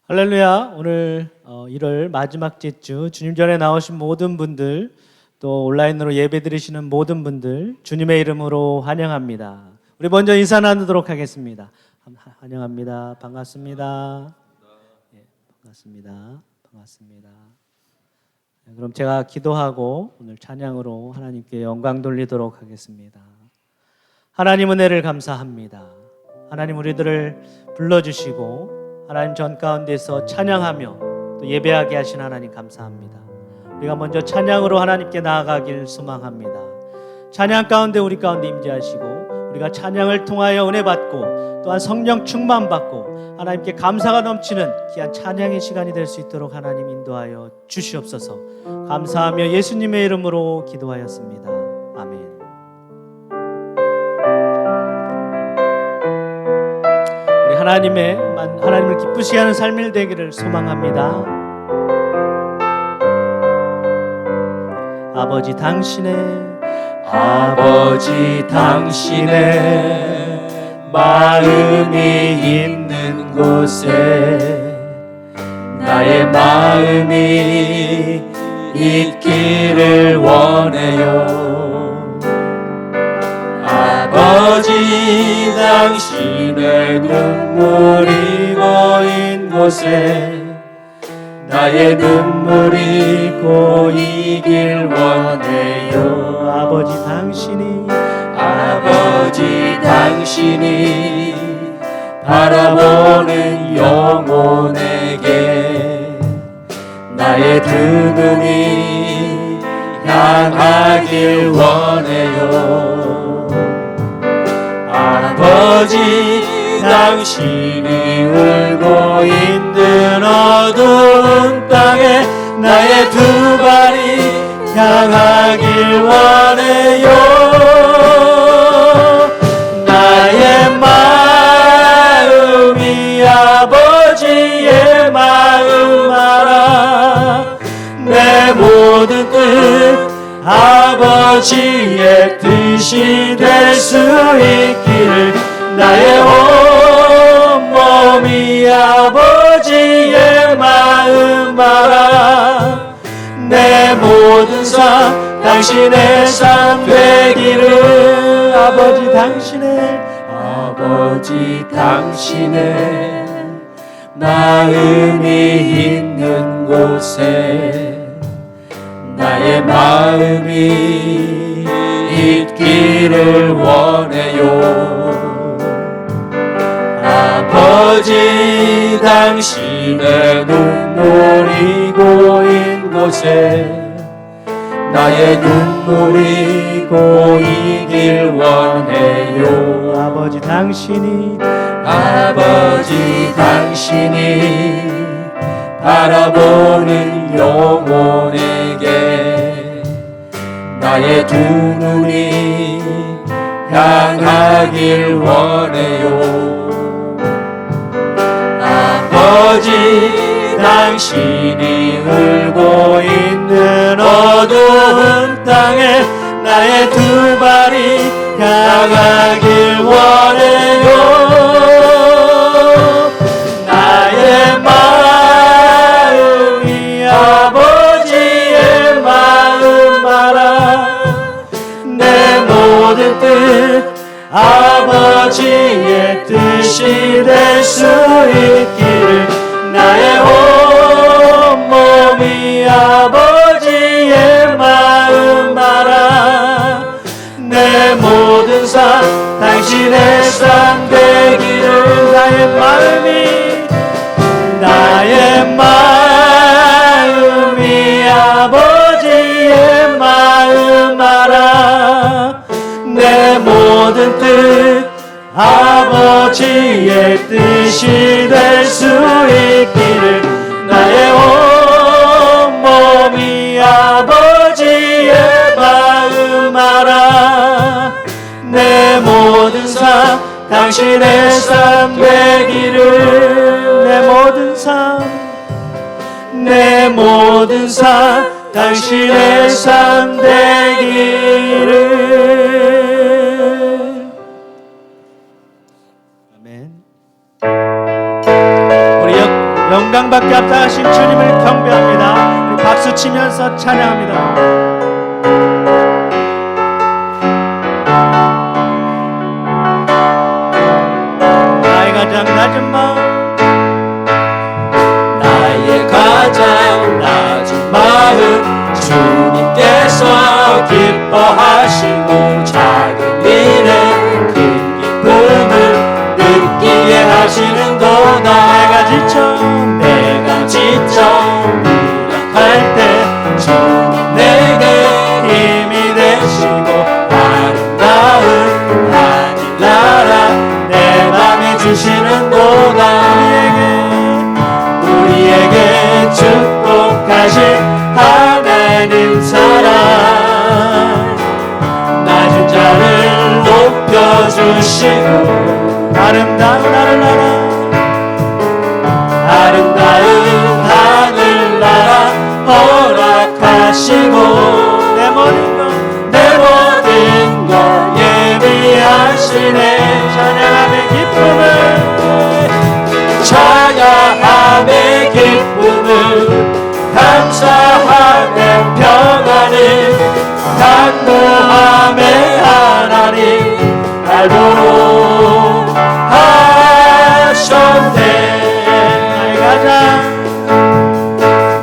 할렐루야. 오늘 1월 마지막 주 주님 전에 나오신 모든 분들, 또 온라인으로 예배 드리시는 모든 분들 주님의 이름으로 환영합니다. 우리 먼저 인사 나누도록 하겠습니다. 환영합니다. 반갑습니다. 반갑습니다. 반갑습니다. 그럼 제가 기도하고 오늘 찬양으로 하나님께 영광 돌리도록 하겠습니다. 하나님 은혜를 감사합니다. 하나님 우리들을 불러주시고 하나님 전 가운데서 찬양하며 또 예배하게 하신 하나님 감사합니다. 우리가 먼저 찬양으로 하나님께 나아가길 소망합니다. 찬양 가운데 우리 가운데 임재하시고 우리가 찬양을 통하여 은혜 받고 또한 성령 충만 받고 하나님께 감사가 넘치는 귀한 찬양의 시간이 될 수 있도록 하나님 인도하여 주시옵소서. 감사하며 예수님의 이름으로 기도하였습니다. 아멘. 하나님을 기쁘시게 하는 삶이 되기를 소망합니다. 아버지 당신의 마음이 있는 곳에 나의 마음이 있기를 원해요. 아버지 당신의 눈물이 고인 곳에 나의 눈물이 고이길 원해요. 아버지 당신이 바라보는 영혼에게 나의 두 눈이 향하길 원해요. 아버지 당신이 울고 있는 어두운 땅에 나의 두 발이 향하길 원해요. 나의 마음이 아버지의 마음 알아. 내 모든 뜻 아버지의 뜻이 될 수 있기를 나의 온몸이 아버지의 마음 알아. 내 모든 삶 당신의 삶 되기를. 아버지 당신의 마음이 있는 곳에 나의 마음이 있기를 원해요. 아버지 당신의 눈물이 고인 곳에 나의 눈물이 고이길 원해요. 아버지 당신이 바라보는 영혼에게 나의 두 눈이 향하길 원해요. 아버지 당신이 울고 있는 어두운 땅에 나의 두 발이 향하길 원해요. 나의 마음이 아버지의 마음 알아. 내 모든 뜻 아버지의 뜻이 될 수 있기를. 나의 온몸이 아버지의 마음 알아. 내 모든 삶 당신의 삶 되기를. 나의 마음이 아버지의 마음 알아. 내 모든 뜻 아버지의 뜻이 될 수 있기를. 나의 온몸이 아버지의 마음 알아. 내 모든 삶 당신의 삶 되기를. 내 모든 삶 당신의 삶 되기를. 아멘. 우리 영광받게 합당하신 주님을 경배합니다. 우리 박수 치면서 찬양합니다. 가장 낮은 마음, 나의 가장 낮은 마음 주님께서 기뻐하시고 작은 일에 큰 기쁨을 느끼게 하시는도다. 내가 지쳐 무력할 때 주님 내게 힘이 되시고 아름다운 하늘나라 내 맘에 주시는도다. 우리에게 축복하신 하나님 사랑 낮은 자를 높여주시고 아름다운 하늘나라 허락하시고 내 모든 것 예비하시네. 찬양함의 기쁨을 감사함의 평안을 간구함의 하나님 알도록 하셨네.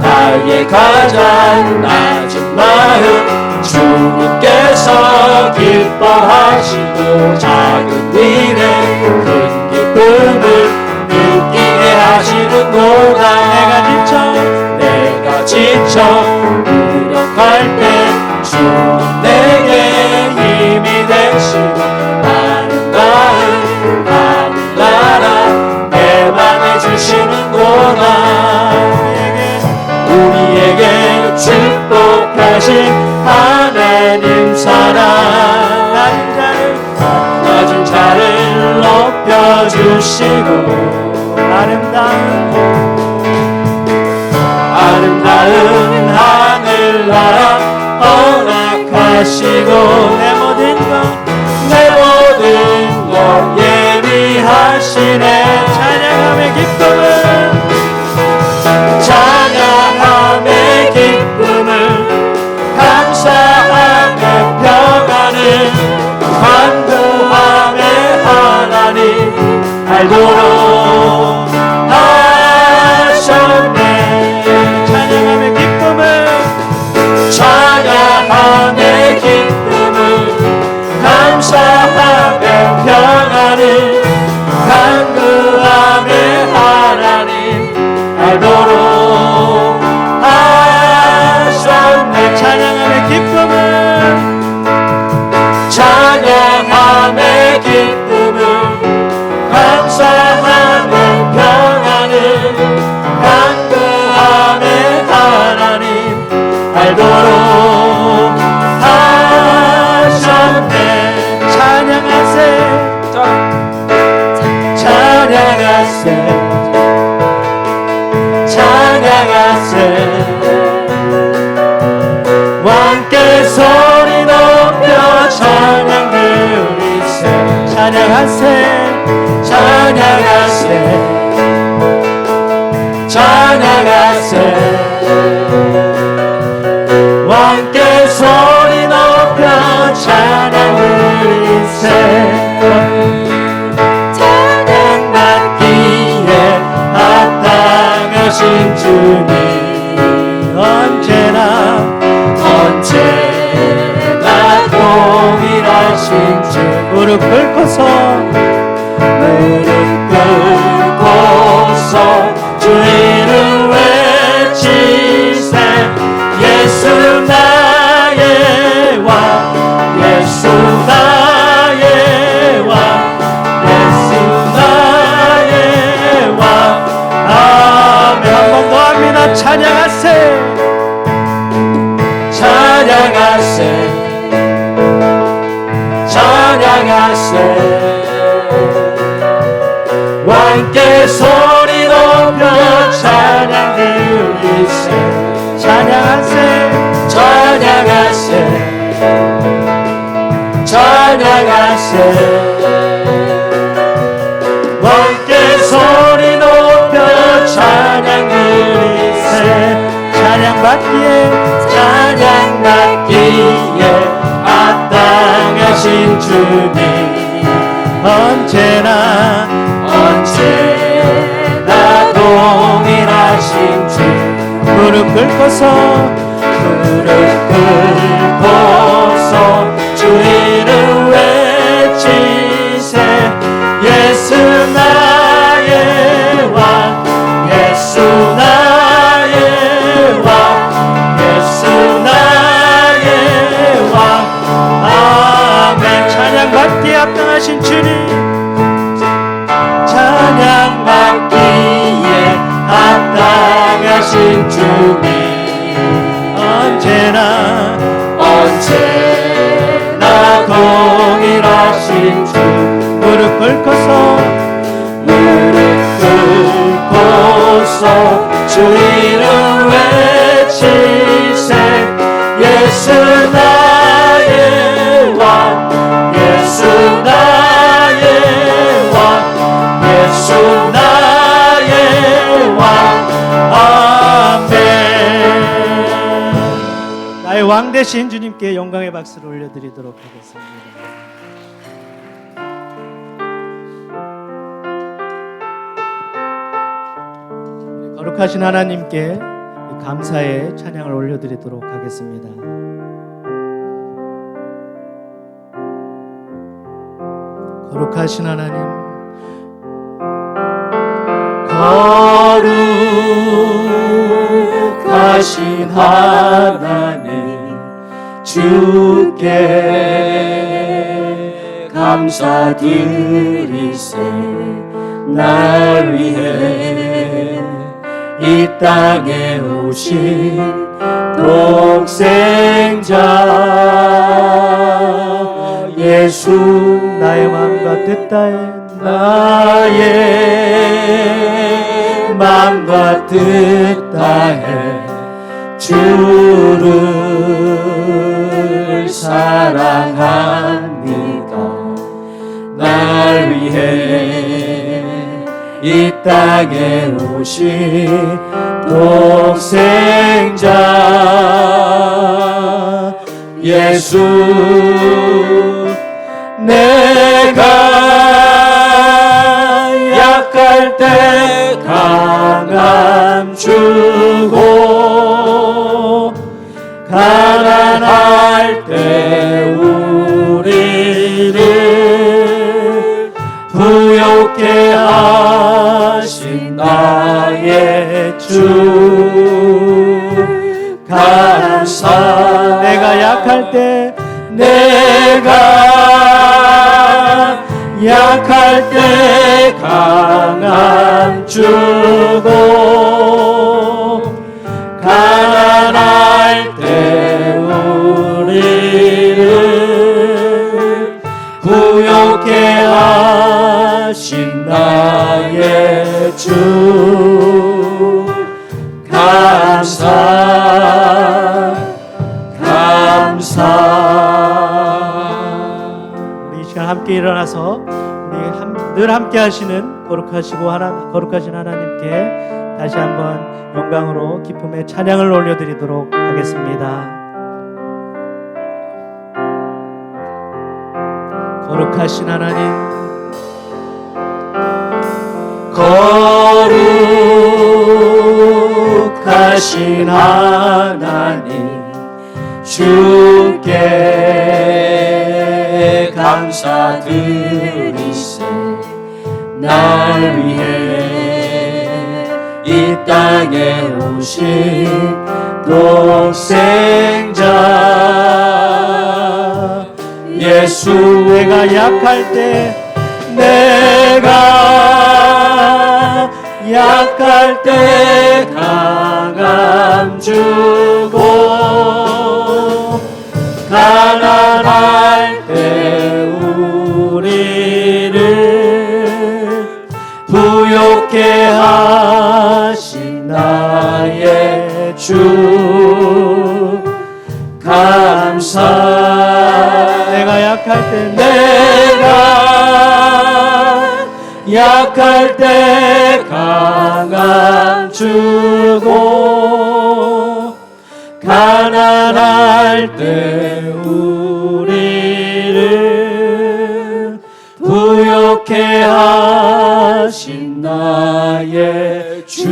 나의 가장 낮은 마음 주님께서 기뻐하시고 작은 일에 큰 기쁨을 느끼게 하시는도다. 내가 지쳐 무력할 때 주님 내게 힘이 되시고 아름다운 하늘나라 내 맘에 주시는도다. 우리에게 축복하신 하나님 사랑 낮은 자를 높여주시고 아름다운 하늘나라 허락하시고 내 모든 것 예비하시네. 찬양함의 기쁨을 감사함의 평안을 간구함의 하나님 알도록 하셨네. 찬양함의 기쁨을 감사함의 평안을 간구함의 하나님 알도록 하셨네. 찬양함의 기쁨을 감사함의 평안을 간구함의 하나님 알도록 하셨네. 찬양하세 왕께 소리 높여 찬양 드리세. 찬양하세 왕께 소리 높여 찬양 드리세. 찬양받기에 합당하신 주님 언제나 동일하신 주. 무릎 꿇고서 주 이름 외치세. 예수 나의 왕, 예수 나의 왕, 예수 나의 왕. 아멘. 한 번 더 합니다. 찬양하세 왕께 소리 높여 찬양 드리세. 찬양하세 왕께 소리 높여 찬양 찬양받기에 마땅하신 주님 언제나 동일하신 주 무릎 꿇고서 주 이름 외치세 예수 나의 왕 예수 나의 왕 예수 나의 왕 아멘 찬양받기에 합당하신 주님 찬양받기에 합당하신 주님 언제나 동일하신 주 무릎 꿇고서 주 이름 외치세 예수 나의 왕 예수 나의 왕 예수 나의 왕 아멘 나의 왕 되신 주님께 영광의 박수를 올려드리도록 하겠습니다. 거룩하신 하나님께 감사의 찬양을 올려드리도록 하겠습니다. 거룩하신 하나님 거룩하신 하나님 주께 감사드리세 날 위해 이 땅에 오신 독생자 예수 나의 마음과 뜻 다해 나의 마음과 뜻 다해 주를 사랑합니다. 날 위해 이 땅에 오신 독생자 예수 내가 약할 때 강함 주고 가난할 때 우리를 부욕해 하신 나의 주 감사 내가 약할 때 강함 주고 가난할 때 우리를 부욕해 하신 나의 주 감사 우리 이 시간 함께 일어나서 늘 함께 하시는 거룩하신 하나님께 다시 한번 영광으로 기쁨의 찬양을 올려드리도록 하겠습니다. 거룩하신 하나님 거룩하신 하나님 주께 감사드리세 날 위해 이 땅에 오신 독생자 예수 내가 약할 때 강함 주고 가난할 때 우리를 부욕해 하신 나의 주 감사 내가 약할 때 강함 주고 가난할 때 우리를 부욕해 하신 나의 주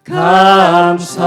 감사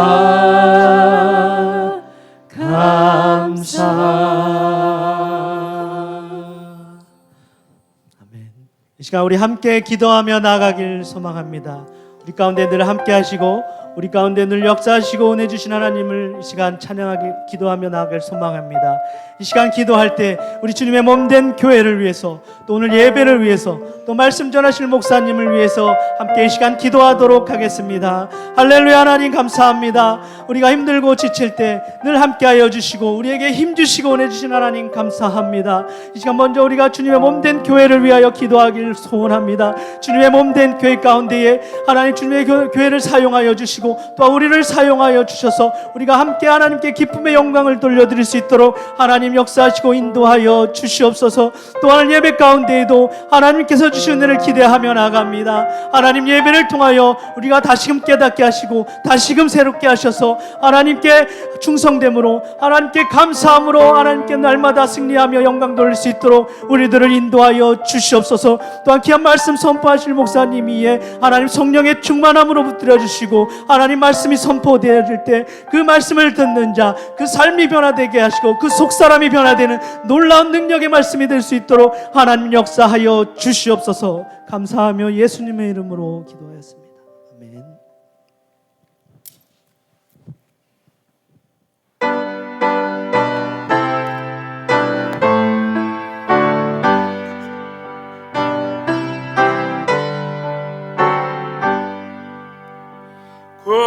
아멘. 이 시간 우리 함께 기도하며 나가길 소망합니다. 우리 가운데 늘 함께 하시고 우리 가운데 늘 역사하시고 은혜 주신 하나님을 이 시간 찬양하기 기도하며 나아갈 소망합니다. 이 시간 기도할 때 우리 주님의 몸된 교회를 위해서 또 오늘 예배를 위해서 또 말씀 전하실 목사님을 위해서 함께 이 시간 기도하도록 하겠습니다. 할렐루야. 하나님 감사합니다. 우리가 힘들고 지칠 때 늘 함께하여 주시고 우리에게 힘 주시고 은혜 주신 하나님 감사합니다. 이 시간 먼저 우리가 주님의 몸된 교회를 위하여 기도하기를 소원합니다. 주님의 몸된 교회 가운데에 하나님 주님의 교회를 사용하여 주시고 또 우리를 사용하여 주셔서 우리가 함께 하나님께 기쁨의 영광을 돌려드릴 수 있도록 하나님 역사하시고 인도하여 주시옵소서. 또한 예배 가운데에도 하나님께서 주신 은혜를 기대하며 나갑니다. 하나님 예배를 통하여 우리가 다시금 깨닫게 하시고 다시금 새롭게 하셔서 하나님께 충성됨으로 하나님께 감사함으로 하나님께 날마다 승리하며 영광 돌릴 수 있도록 우리들을 인도하여 주시옵소서. 또한 귀한 말씀 선포하실 목사님 위에 하나님 성령의 충만함으로 붙들어 주시고 하나님 말씀이 선포되어질 때 그 말씀을 듣는 자 그 삶이 변화되게 하시고 그 속사람이 변화되는 놀라운 능력의 말씀이 될 수 있도록 하나님 역사하여 주시옵소서. 감사하며 예수님의 이름으로 기도하였습니다. 아멘.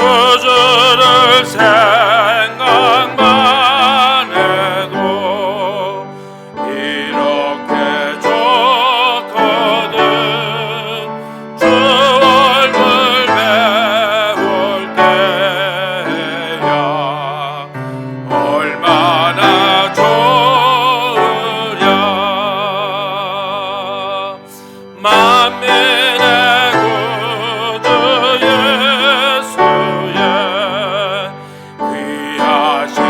구주를 생각만 해도 이렇게 좋거든. 주 얼굴 배울 때야 얼마나 좋으랴. 만민의 구주 예수의 귀하신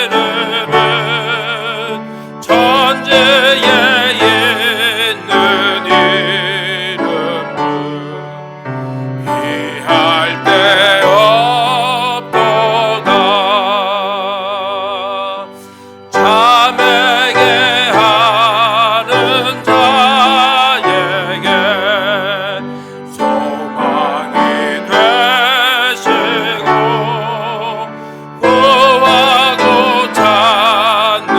이름은 천지에 있는 이름은 비할 데 없도다. 자매게 하는 자에게 소망이 되시고 구하고 찾는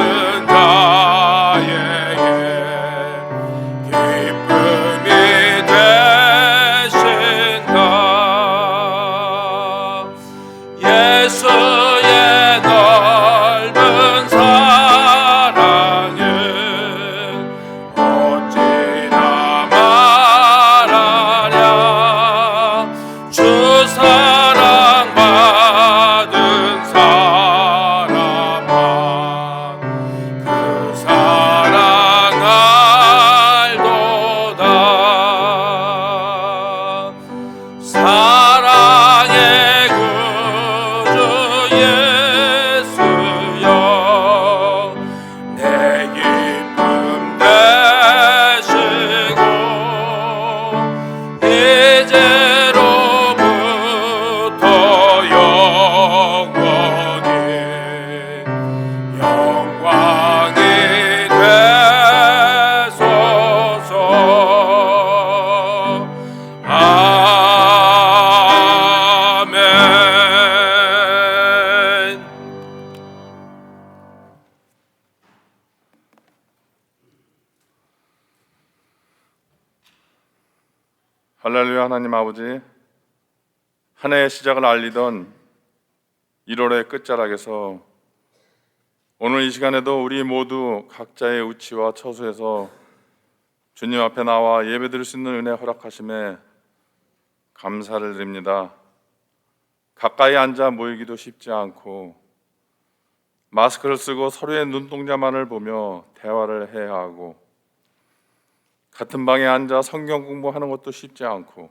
자에게 기쁨이 되신다. 예수의 넓은 사랑을 어찌나 말하랴. 주 사랑받은 사람만 그 사랑 알도다. 사랑의 구주 예수여 내 기쁨 되시고 이제로부터 영원히 영광이 되소서. 아멘. 할렐루야. 하나님 아버지, 한 해의 시작을 알리던 1월의 끝자락에서 오늘 이 시간에도 우리 모두 각자의 우치와 처소에서 주님 앞에 나와 예배드릴 수 있는 은혜 허락하심에 감사를 드립니다. 가까이 앉아 모이기도 쉽지 않고 마스크를 쓰고 서로의 눈동자만을 보며 대화를 해야 하고 같은 방에 앉아 성경 공부하는 것도 쉽지 않고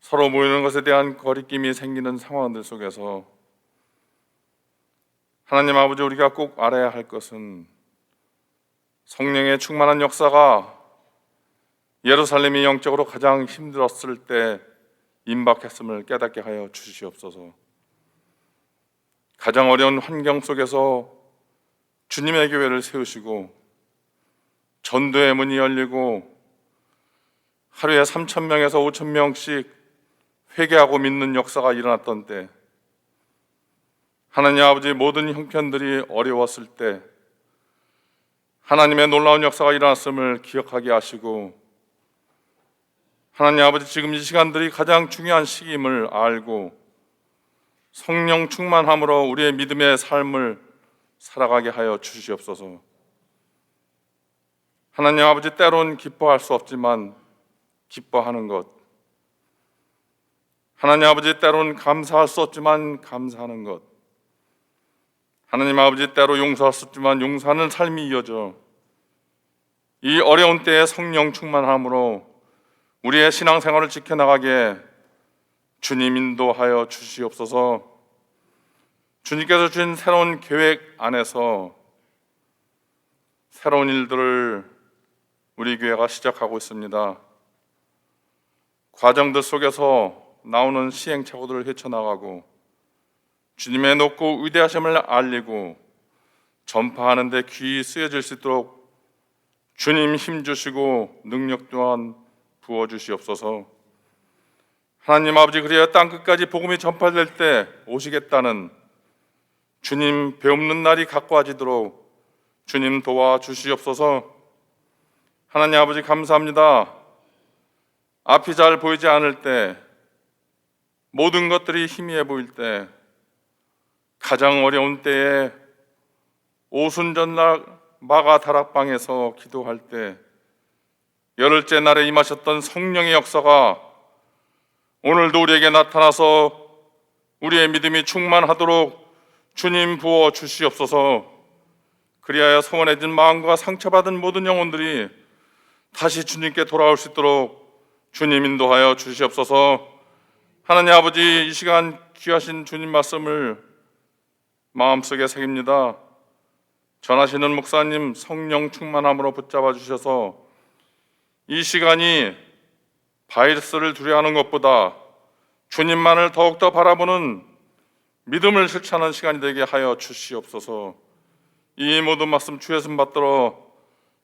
서로 모이는 것에 대한 거리낌이 생기는 상황들 속에서 하나님 아버지, 우리가 꼭 알아야 할 것은 성령의 충만한 역사가 예루살렘이 영적으로 가장 힘들었을 때 임박했음을 깨닫게 하여 주시옵소서. 가장 어려운 환경 속에서 주님의 교회를 세우시고 전도의 문이 열리고 하루에 3,000명에서 5,000명씩 회개하고 믿는 역사가 일어났던 때, 하나님 아버지, 모든 형편들이 어려웠을 때 하나님의 놀라운 역사가 일어났음을 기억하게 하시고, 하나님 아버지, 지금 이 시간들이 가장 중요한 시기임을 알고 성령 충만함으로 우리의 믿음의 삶을 살아가게 하여 주시옵소서. 하나님 아버지, 때론 기뻐할 수 없지만 기뻐하는 것, 하나님 아버지, 때론 감사할 수 없지만 감사하는 것, 하나님 아버지, 때로 용서할 수 없지만 용서하는 삶이 이어져 이 어려운 때에 성령 충만함으로 우리의 신앙생활을 지켜나가게 주님 인도하여 주시옵소서. 주님께서 주신 새로운 계획 안에서 새로운 일들을 우리 교회가 시작하고 있습니다. 과정들 속에서 나오는 시행착오들을 헤쳐나가고 주님의 높고 위대하심을 알리고 전파하는 데 귀히 쓰여질 수 있도록 주님 힘주시고 능력 또한 부어주시옵소서. 하나님 아버지, 그래야 땅끝까지 복음이 전파될 때 오시겠다는 주님 배없는 날이 가까워지도록 주님 도와주시옵소서. 하나님 아버지, 감사합니다. 앞이 잘 보이지 않을 때, 모든 것들이 희미해 보일 때, 가장 어려운 때에 오순절날 마가 다락방에서 기도할 때 열흘째 날에 임하셨던 성령의 역사가 오늘도 우리에게 나타나서 우리의 믿음이 충만하도록 주님 부어 주시옵소서. 그리하여 소원해진 마음과 상처받은 모든 영혼들이 다시 주님께 돌아올 수 있도록 주님 인도하여 주시옵소서. 하나님 아버지, 이 시간 귀하신 주님 말씀을 마음속에 새깁니다. 전하시는 목사님 성령 충만함으로 붙잡아 주셔서 이 시간이 바이러스를 두려워하는 것보다 주님만을 더욱더 바라보는 믿음을 실천하는 시간이 되게 하여 주시옵소서. 이 모든 말씀 주의 손 받들어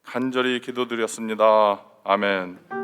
간절히 기도드렸습니다. 아멘.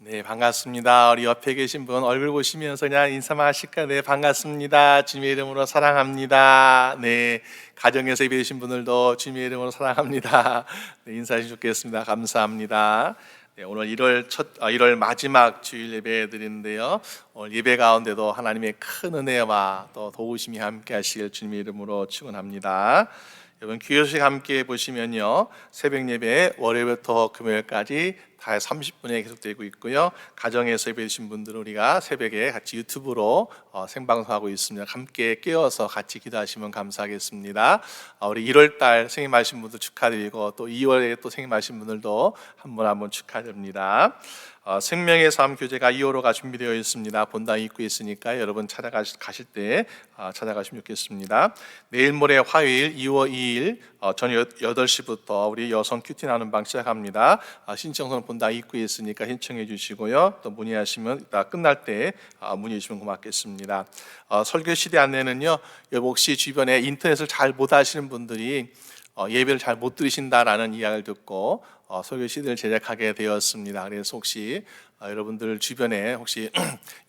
네, 반갑습니다. 우리 옆에 계신 분 얼굴 보시면서 그냥 인사만 하실까요? 네, 반갑습니다. 주님의 이름으로 사랑합니다. 네, 가정에서 예배되신 분들도 주님의 이름으로 사랑합니다. 네, 인사해 주겠습니다. 감사합니다. 네, 오늘 1월 마지막 주일 예배 드리는데요. 오늘 예배 가운데도 하나님의 큰 은혜와 또 도우심이 함께 하시길 주님의 이름으로 축원합니다. 여러분, 귀요식 함께 보시면요, 새벽 예배 월요일부터 금요일까지 다 30분에 계속되고 있고요. 가정에서 예배드신 분들은 우리가 새벽에 같이 유튜브로 생방송하고 있습니다. 함께 깨어서 같이 기도하시면 감사하겠습니다. 우리 1월달 생일하신 분들 축하드리고 또 2월에 또 생일하신 분들도 한 분 한 분 축하드립니다. 생명의 삶 교재가 2호로가 준비되어 있습니다. 본당 입구에 있으니까 여러분 가실 때 찾아가시면 좋겠습니다. 내일 모레 화요일 2월 2일 저녁 8시부터 우리 여성 큐티 나누는 방 시작합니다. 신청서는 본당 입구에 있으니까 신청해 주시고요. 또 문의하시면 이따 끝날 때 문의해 주시면 고맙겠습니다. 설교 시대 안내는요, 혹시 주변에 인터넷을 잘 못 하시는 분들이 예배를 잘 못 들으신다라는 이야기를 듣고 설교 CD를 제작하게 되었습니다. 그래서 혹시 여러분들 주변에 혹시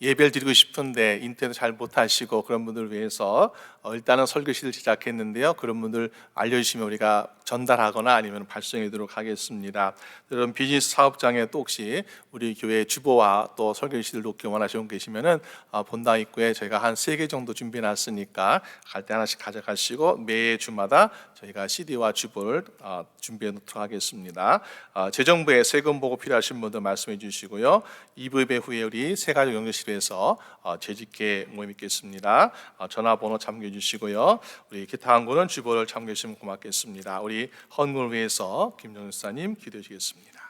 예배를 드리고 싶은데 인터넷 잘 못하시고 그런 분들을 위해서 일단은 설교 CD를 제작했는데요. 그런 분들 알려주시면 우리가 전달하거나 아니면 발송하도록 하겠습니다. 여러분 비즈니스 사업장에 또 혹시 우리 교회 주보와 또 설교 CD를 놓기 원하시는 분 계시면은 본당 입구에 저희가 한 3개 정도 준비해놨으니까 갈 때 하나씩 가져가시고 매 주마다 저희가 CD와 주보를 준비해 놓도록 하겠습니다. 재정부에 세금 보고 필요하신 분들 말씀해 주시고요. 2부 예배 후에 우리 새가족 영접실에서 재직계 모임 있겠습니다. 전화번호 참고해 주시고요. 우리 기타 한 분은 주보를 참고해 주시면 고맙겠습니다. 우리 헌금을 위해서 김정일 사님 기도해 주시겠습니다.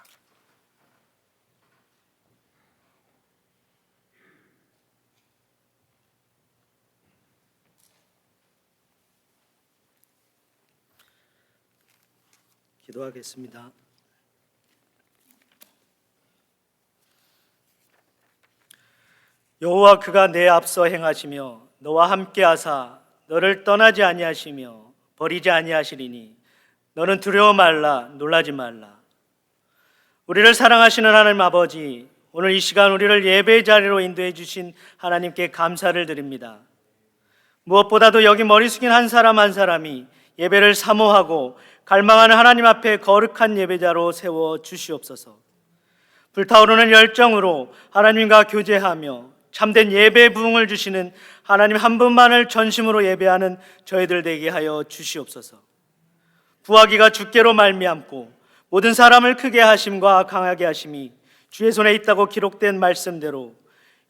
기도하겠습니다. 여호와 그가 내 앞서 행하시며 너와 함께하사 너를 떠나지 아니하시며 버리지 아니하시리니 너는 두려워 말라 놀라지 말라. 우리를 사랑하시는 하나님 아버지, 오늘 이 시간 우리를 예배의 자리로 인도해 주신 하나님께 감사를 드립니다. 무엇보다도 여기 머리 숙인 한 사람 한 사람이 예배를 사모하고 갈망하는 하나님 앞에 거룩한 예배자로 세워 주시옵소서. 불타오르는 열정으로 하나님과 교제하며 참된 예배의 부흥을 주시는 하나님 한 분만을 전심으로 예배하는 저희들 되게 하여 주시옵소서. 부하기가 주께로 말미암고 모든 사람을 크게 하심과 강하게 하심이 주의 손에 있다고 기록된 말씀대로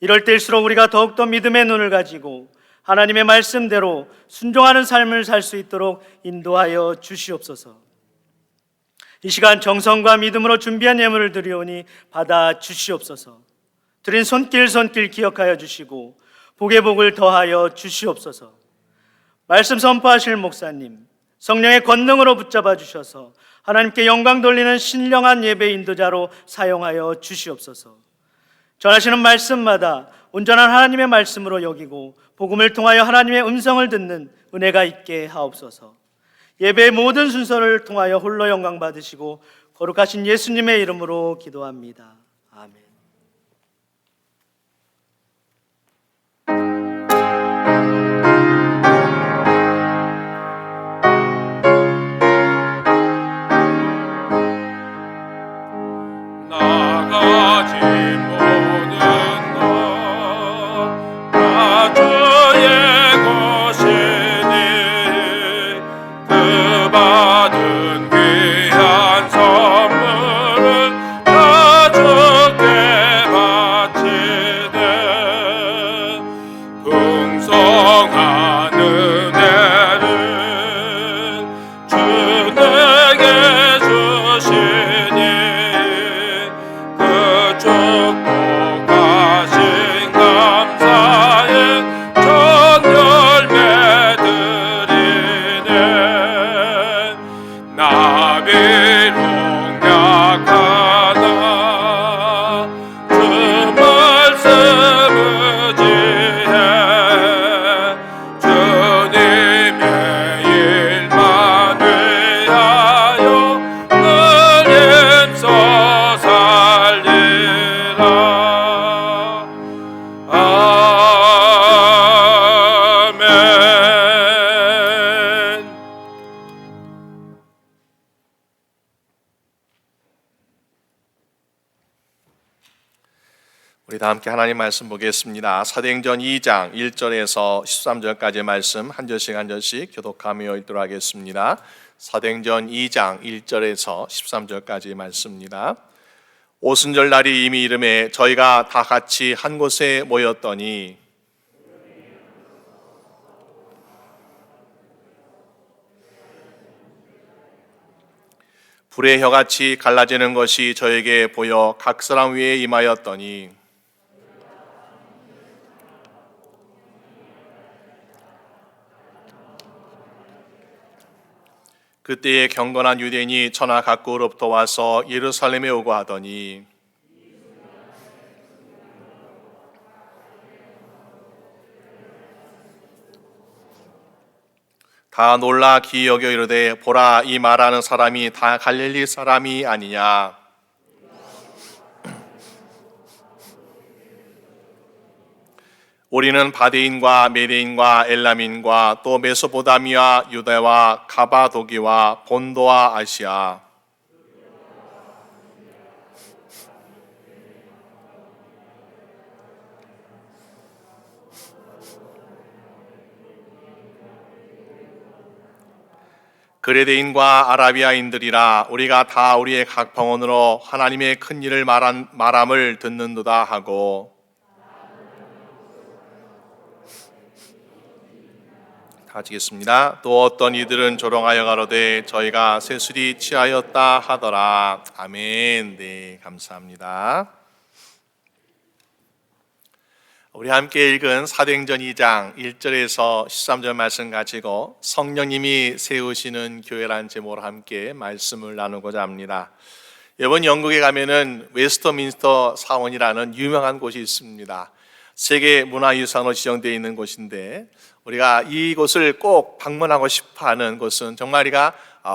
이럴 때일수록 우리가 더욱더 믿음의 눈을 가지고 하나님의 말씀대로 순종하는 삶을 살 수 있도록 인도하여 주시옵소서. 이 시간 정성과 믿음으로 준비한 예물을 드리오니 받아 주시옵소서. 드린 손길 기억하여 주시고 복의 복을 더하여 주시옵소서. 말씀 선포하실 목사님, 성령의 권능으로 붙잡아 주셔서 하나님께 영광 돌리는 신령한 예배 인도자로 사용하여 주시옵소서. 전하시는 말씀마다 온전한 하나님의 말씀으로 여기고 복음을 통하여 하나님의 음성을 듣는 은혜가 있게 하옵소서. 예배의 모든 순서를 통하여 홀로 영광 받으시고 거룩하신 예수님의 이름으로 기도합니다. 아멘. 나가지 모든 것다 주의 것이니 그 받은 귀한 선물을 다 주께 바치네. 풍성한 은혜를 주 내게 주시니 그 축복하신 감사의 전 열매 드리네. 나비로 약하나 주 말씀 의지해 주님의 일만 위하여 늘 힘써 살리라. 아멘. 우리 다 함께 하나님 말씀 보겠습니다. 사도행전 2장 1절에서 13절까지 말씀 한 절씩 한 절씩 교독하며 읽도록 하겠습니다. 사도행전 2장 1절에서 13절까지 말씀입니다. 오순절 날이 이미 이름에 저희가 다 같이 한 곳에 모였더니 불의 혀같이 갈라지는 것이 저에게 보여 각 사람 위에 임하였더니 그때에 경건한 유대인이 천하 각국으로부터 와서 예루살렘에 오고 하더니 다 놀라 기이 여겨 이르되 보라 이 말하는 사람이 다 갈릴리 사람이 아니냐. 우리는 바데인과 메데인과 엘람인과 또 메소포다미아 유다와 가바도기와 본도와 아시아 그레데인과 아라비아인들이라 우리가 다 우리의 각 방언으로 하나님의 큰 일을 말함을 듣는도다 하고, 다 같이겠습니다. 또 어떤 이들은 조롱하여 가로되 저희가 세술이 취하였다 하더라. 아멘. 네, 감사합니다. 우리 함께 읽은 사도행전 2장 1절에서 13절 말씀 가지고 성령님이 세우시는 교회라는 제목으로 함께 말씀을 나누고자 합니다. 이번 영국에 가면은 웨스터민스터 사원이라는 유명한 곳이 있습니다. 세계 문화유산으로 지정되어 있는 곳인데, 우리가 이곳을 꼭 방문하고 싶어하는 곳은 정말 우리가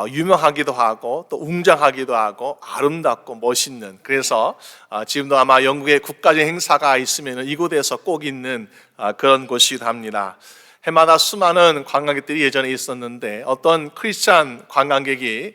유명하기도 하고 또 웅장하기도 하고 아름답고 멋있는, 그래서 지금도 아마 영국의 국가적 행사가 있으면 이곳에서 꼭 있는 그런 곳이기도 합니다. 해마다 수많은 관광객들이 예전에 있었는데, 어떤 크리스찬 관광객이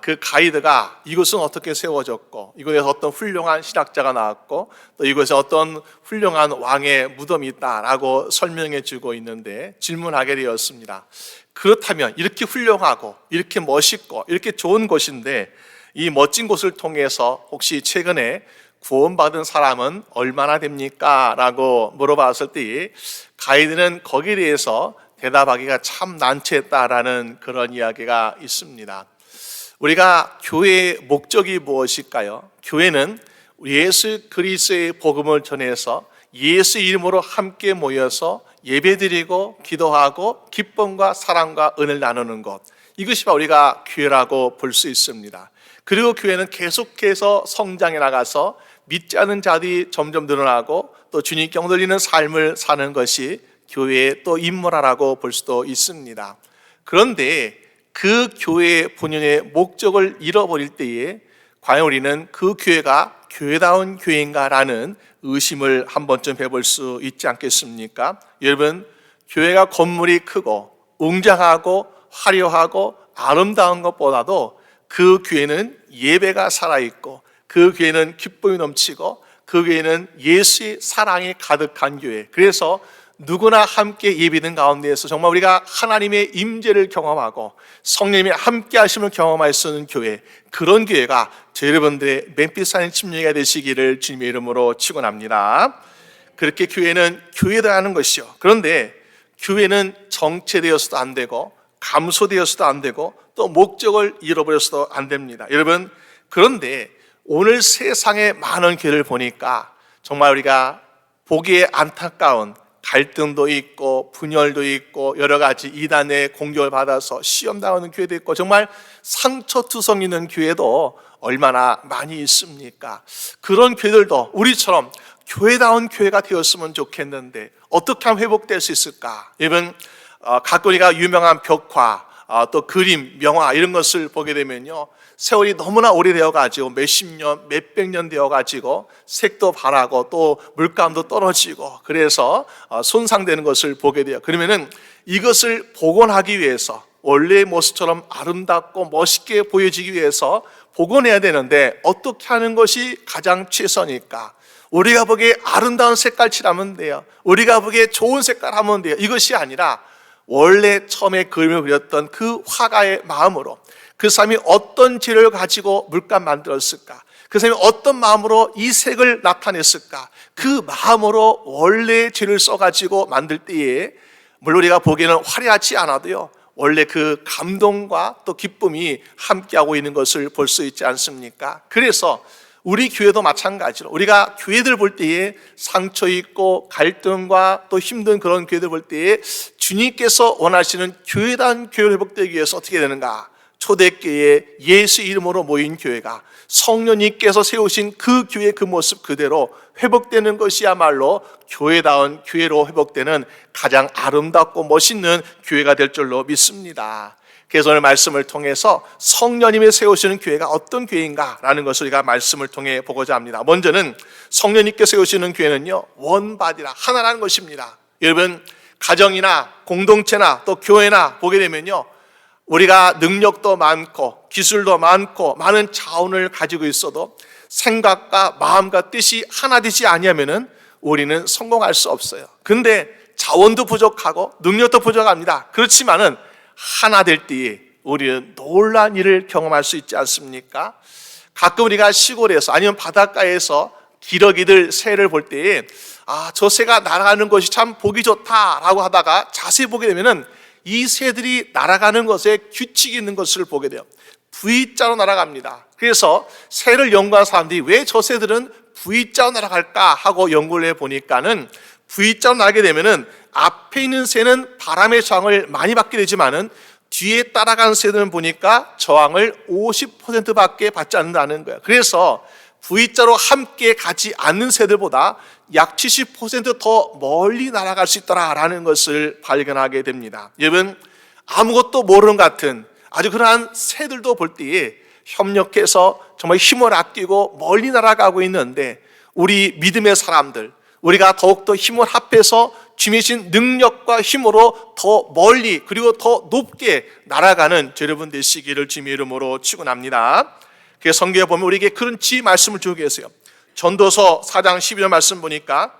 그 가이드가 이곳은 어떻게 세워졌고 이곳에서 어떤 훌륭한 신학자가 나왔고 또 이곳에 어떤 훌륭한 왕의 무덤이 있다라고 설명해 주고 있는데, 질문하게 되었습니다. 그렇다면 이렇게 훌륭하고 이렇게 멋있고 이렇게 좋은 곳인데 이 멋진 곳을 통해서 혹시 최근에 구원받은 사람은 얼마나 됩니까? 라고 물어봤을 때 가이드는 거기에 대해서 대답하기가 참 난처했다라는 그런 이야기가 있습니다. 우리가 교회의 목적이 무엇일까요? 교회는 예수 그리스도의 복음을 전해서 예수 이름으로 함께 모여서 예배드리고 기도하고 기쁨과 사랑과 은혜를 나누는 것, 이것이 바로 우리가 교회라고 볼 수 있습니다. 그리고 교회는 계속해서 성장해 나가서 믿지 않는 자들이 점점 늘어나고 또 주님께 엉들리는 삶을 사는 것이 교회의 또 임무라고 볼 수도 있습니다. 그런데 그 교회의 본연의 목적을 잃어버릴 때에 과연 우리는 그 교회가 교회다운 교회인가라는 의심을 한 번쯤 해볼 수 있지 않겠습니까? 여러분, 교회가 건물이 크고 웅장하고 화려하고 아름다운 것보다도 그 교회는 예배가 살아있고 그 교회는 기쁨이 넘치고 그 교회는 예수의 사랑이 가득한 교회, 그래서 누구나 함께 예비된 가운데에서 정말 우리가 하나님의 임재를 경험하고 성령님의 함께 하심을 경험할 수 있는 교회, 그런 교회가 저 여러분들의 멤피스산의 침례가 되시기를 주님의 이름으로 축원합니다. 그렇게 교회는 교회다라는 것이요. 그런데 교회는 정체되어서도 안 되고 감소되어서도 안 되고 또 목적을 잃어버려서도 안 됩니다. 여러분, 그런데 오늘 세상의 많은 교회를 보니까 정말 우리가 보기에 안타까운 갈등도 있고 분열도 있고 여러 가지 이단의 공격을 받아서 시험당하는 교회도 있고 정말 상처투성 있는 교회도 얼마나 많이 있습니까? 그런 교회들도 우리처럼 교회다운 교회가 되었으면 좋겠는데 어떻게 하면 회복될 수 있을까? 여러분, 가끔 우리가 유명한 벽화, 또 그림, 명화 이런 것을 보게 되면요, 세월이 너무나 오래되어가지고 몇십 년, 몇백 년 되어가지고 색도 바라고 또 물감도 떨어지고 그래서 손상되는 것을 보게 돼요. 그러면은 이것을 복원하기 위해서 원래의 모습처럼 아름답고 멋있게 보여지기 위해서 복원해야 되는데 어떻게 하는 것이 가장 최선일까? 우리가 보기에 아름다운 색깔 칠하면 돼요. 우리가 보기에 좋은 색깔 하면 돼요. 이것이 아니라 원래 처음에 그림을 그렸던 그 화가의 마음으로, 그 사람이 어떤 재료를 가지고 물감 만들었을까, 그 사람이 어떤 마음으로 이 색을 나타냈을까, 그 마음으로 원래 재료를 써가지고 만들 때에 물론 우리가 보기에는 화려하지 않아도요 원래 그 감동과 또 기쁨이 함께하고 있는 것을 볼 수 있지 않습니까? 그래서 우리 교회도 마찬가지로 우리가 교회들 볼 때에 상처 있고 갈등과 또 힘든 그런 교회들 볼 때에 주님께서 원하시는 교회단 교회를 회복되기 위해서 어떻게 되는가? 초대교회에 예수 이름으로 모인 교회가 성령님께서 세우신 그 교회의 그 모습 그대로 회복되는 것이야말로 교회다운 교회로 회복되는 가장 아름답고 멋있는 교회가 될 줄로 믿습니다. 그래서 오늘 말씀을 통해서 성령님이 세우시는 교회가 어떤 교회인가라는 것을 우리가 말씀을 통해 보고자 합니다. 먼저는 성령님께 세우시는 교회는요, 원바디라, 하나라는 것입니다. 여러분, 가정이나 공동체나 또 교회나 보게 되면요, 우리가 능력도 많고 기술도 많고 많은 자원을 가지고 있어도 생각과 마음과 뜻이 하나 되지 아니하면은 우리는 성공할 수 없어요. 근데 자원도 부족하고 능력도 부족합니다. 그렇지만은 하나 될 때에 우리는 놀라운 일을 경험할 수 있지 않습니까? 가끔 우리가 시골에서 아니면 바닷가에서 기러기들 새를 볼 때에 저 새가 날아가는 것이 참 보기 좋다라고 하다가 자세히 보게 되면은 이 새들이 날아가는 것에 규칙이 있는 것을 보게 돼요. V자로 날아갑니다. 그래서 새를 연구한 사람들이 왜 저 새들은 V자로 날아갈까 하고 연구를 해보니까는 V자로 날게 되면은 앞에 있는 새는 바람의 저항을 많이 받게 되지만은 뒤에 따라가는 새들은 보니까 저항을 50%밖에 받지 않는다는 거예요. 그래서 V자로 함께 가지 않는 새들보다 약 70% 멀리 날아갈 수 있다라는 것을 발견하게 됩니다. 여러분, 아무것도 모르는 것 같은 아주 그러한 새들도 볼 때에 협력해서 정말 힘을 아끼고 멀리 날아가고 있는데, 우리 믿음의 사람들, 우리가 더욱더 힘을 합해서 주님의 신 능력과 힘으로 더 멀리 그리고 더 높게 날아가는 여러분 되시기를 주님의 이름으로 축원합니다. 그래서 성경에 보면 우리에게 그런 지 말씀을 주고 계세요. 전도서 4장 12절 말씀 보니까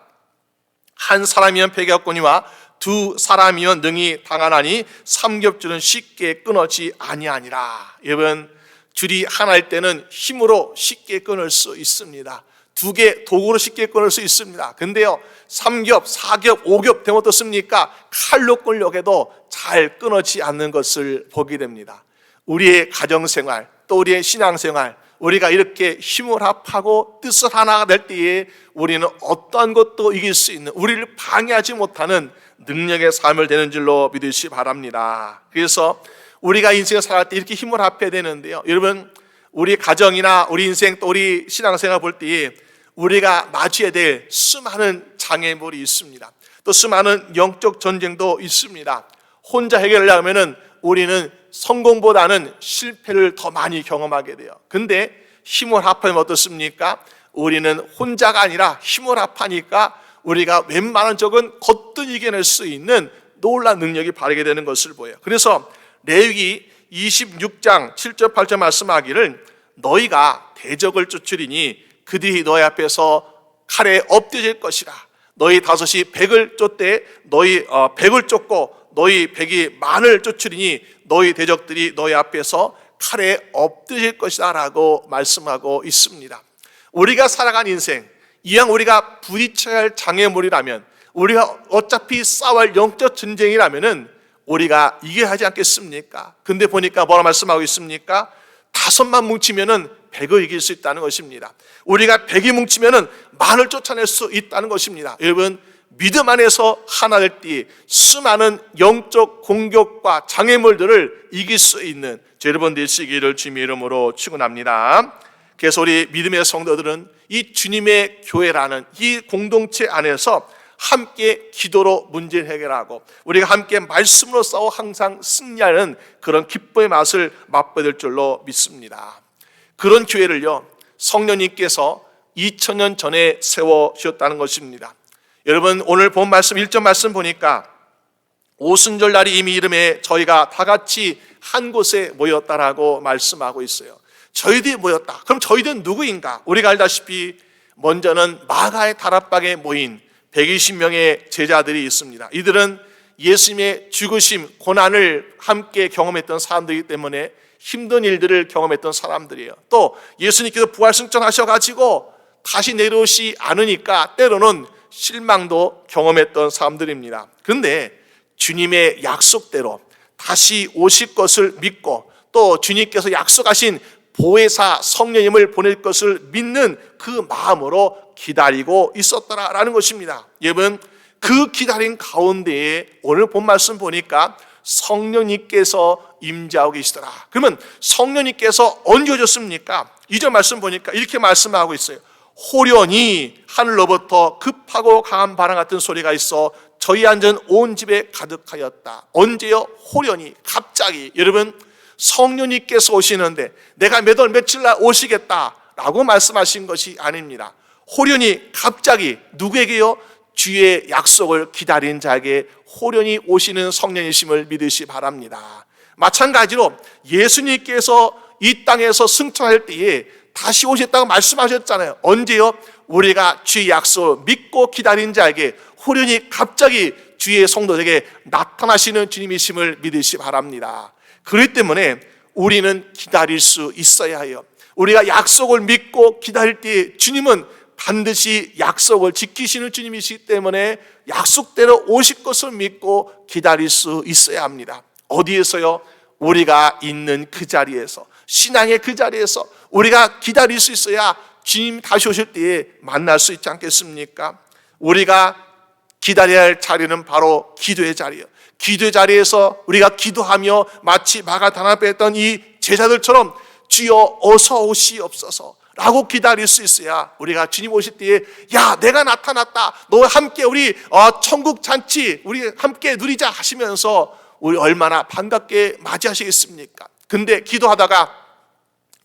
한 사람이면 백여권이와 두 사람이면 능히 당하나니 삼겹줄은 쉽게 끊어지 아니하니라. 여러분, 줄이 하나일 때는 힘으로 쉽게 끊을 수 있습니다. 두 개 도구로 쉽게 끊을 수 있습니다. 근데요, 3겹, 4겹, 5겹 되면 어떻습니까? 칼로 끌려고 해도 잘 끊어지 않는 것을 보게 됩니다. 우리의 가정생활, 또 우리의 신앙생활, 우리가 이렇게 힘을 합하고 뜻을 하나가 될 때에 우리는 어떠한 것도 이길 수 있는, 우리를 방해하지 못하는 능력의 삶을 되는 줄로 믿으시기 바랍니다. 그래서 우리가 인생을 살아갈 때 이렇게 힘을 합해야 되는데요, 여러분, 우리 가정이나 우리 인생 또 우리 신앙생활 볼 때에 우리가 맞이해야 될 수많은 장애물이 있습니다. 또 수많은 영적 전쟁도 있습니다. 혼자 해결하려면 우리는 성공보다는 실패를 더 많이 경험하게 돼요. 근데 힘을 합하면 어떻습니까? 우리는 혼자가 아니라 힘을 합하니까 우리가 웬만한 적은 거뜬 이겨낼 수 있는 놀라운 능력이 발휘게 되는 것을 보여요. 그래서 레위기 26장 7절 8절 말씀하기를 너희가 대적을 쫓으리니 그들이 너희 앞에서 칼에 엎드질 것이라. 너희 다섯이 백을 쫓되 너희 백을 쫓고 너희 백이 만을 쫓으리니 너희 대적들이 너희 앞에서 칼에 엎드질 것이다 라고 말씀하고 있습니다. 우리가 살아간 인생, 이왕 우리가 부딪혀야 할 장애물이라면, 우리가 어차피 싸울 영적 전쟁이라면은 우리가 이겨야 하지 않겠습니까? 근데 보니까 뭐라 말씀하고 있습니까? 5만 뭉치면은 100을 이길 수 있다는 것입니다. 우리가 100이 뭉치면은 만을 쫓아낼 수 있다는 것입니다. 여러분, 믿음 안에서 하나 될 때 수많은 영적 공격과 장애물들을 이길 수 있는 여러분 되시기를 주님의 이름으로 축원합니다. 그래서 우리 믿음의 성도들은 이 주님의 교회라는 이 공동체 안에서 함께 기도로 문제를 해결하고 우리가 함께 말씀으로 싸워 항상 승리하는 그런 기쁨의 맛을 맛보게 될 줄로 믿습니다. 그런 교회를요, 성령님께서 2000년 전에 세워주셨다는 것입니다. 여러분, 오늘 본 말씀 1절 말씀 보니까 오순절 날이 이미 이름에 저희가 다 같이 한 곳에 모였다라고 말씀하고 있어요. 저희들이 모였다. 그럼 저희들은 누구인가? 우리가 알다시피 먼저는 마가의 다락방에 모인 120명의 제자들이 있습니다. 이들은 예수님의 죽으심, 고난을 함께 경험했던 사람들이기 때문에 힘든 일들을 경험했던 사람들이에요. 또 예수님께서 부활승천하셔가지고 다시 내려오시 않으니까 때로는 실망도 경험했던 사람들입니다. 그런데 주님의 약속대로 다시 오실 것을 믿고 또 주님께서 약속하신 보혜사 성령님을 보낼 것을 믿는 그 마음으로 기다리고 있었더라라는 것입니다. 여러분, 그 기다린 가운데에 오늘 본 말씀 보니까 성령님께서 임재하고 계시더라. 그러면 성령님께서 언제 오셨습니까? 2절 말씀 보니까 이렇게 말씀하고 있어요. 호련히 하늘로부터 급하고 강한 바람 같은 소리가 있어 저희 앉은 온 집에 가득하였다. 언제요? 호련히, 갑자기. 여러분, 성령님께서 오시는데 내가 몇 월 며칠 날 오시겠다라고 말씀하신 것이 아닙니다. 호련히, 갑자기. 누구에게요? 주의 약속을 기다린 자에게 호련히 오시는 성령이심을 믿으시 바랍니다. 마찬가지로 예수님께서 이 땅에서 승천할 때에 다시 오셨다고 말씀하셨잖아요. 언제요? 우리가 주의 약속을 믿고 기다린 자에게 호련히 갑자기 주의 성도들에게 나타나시는 주님이심을 믿으시 바랍니다. 그렇기 때문에 우리는 기다릴 수 있어야 해요. 우리가 약속을 믿고 기다릴 때 주님은 반드시 약속을 지키시는 주님이시기 때문에 약속대로 오실 것을 믿고 기다릴 수 있어야 합니다. 어디에서요? 우리가 있는 그 자리에서, 신앙의 그 자리에서 우리가 기다릴 수 있어야 주님 다시 오실 때에 만날 수 있지 않겠습니까? 우리가 기다려야 할 자리는 바로 기도의 자리예요. 기도의 자리에서 우리가 기도하며 마치 마가다나 앞에 했던 이 제자들처럼 주여 어서 오시옵소서 라고 기다릴 수 있어야 우리가 주님 오실 때에 야 내가 나타났다, 너와 함께 우리 천국 잔치 우리 함께 누리자 하시면서 우리 얼마나 반갑게 맞이하시겠습니까? 근데 기도하다가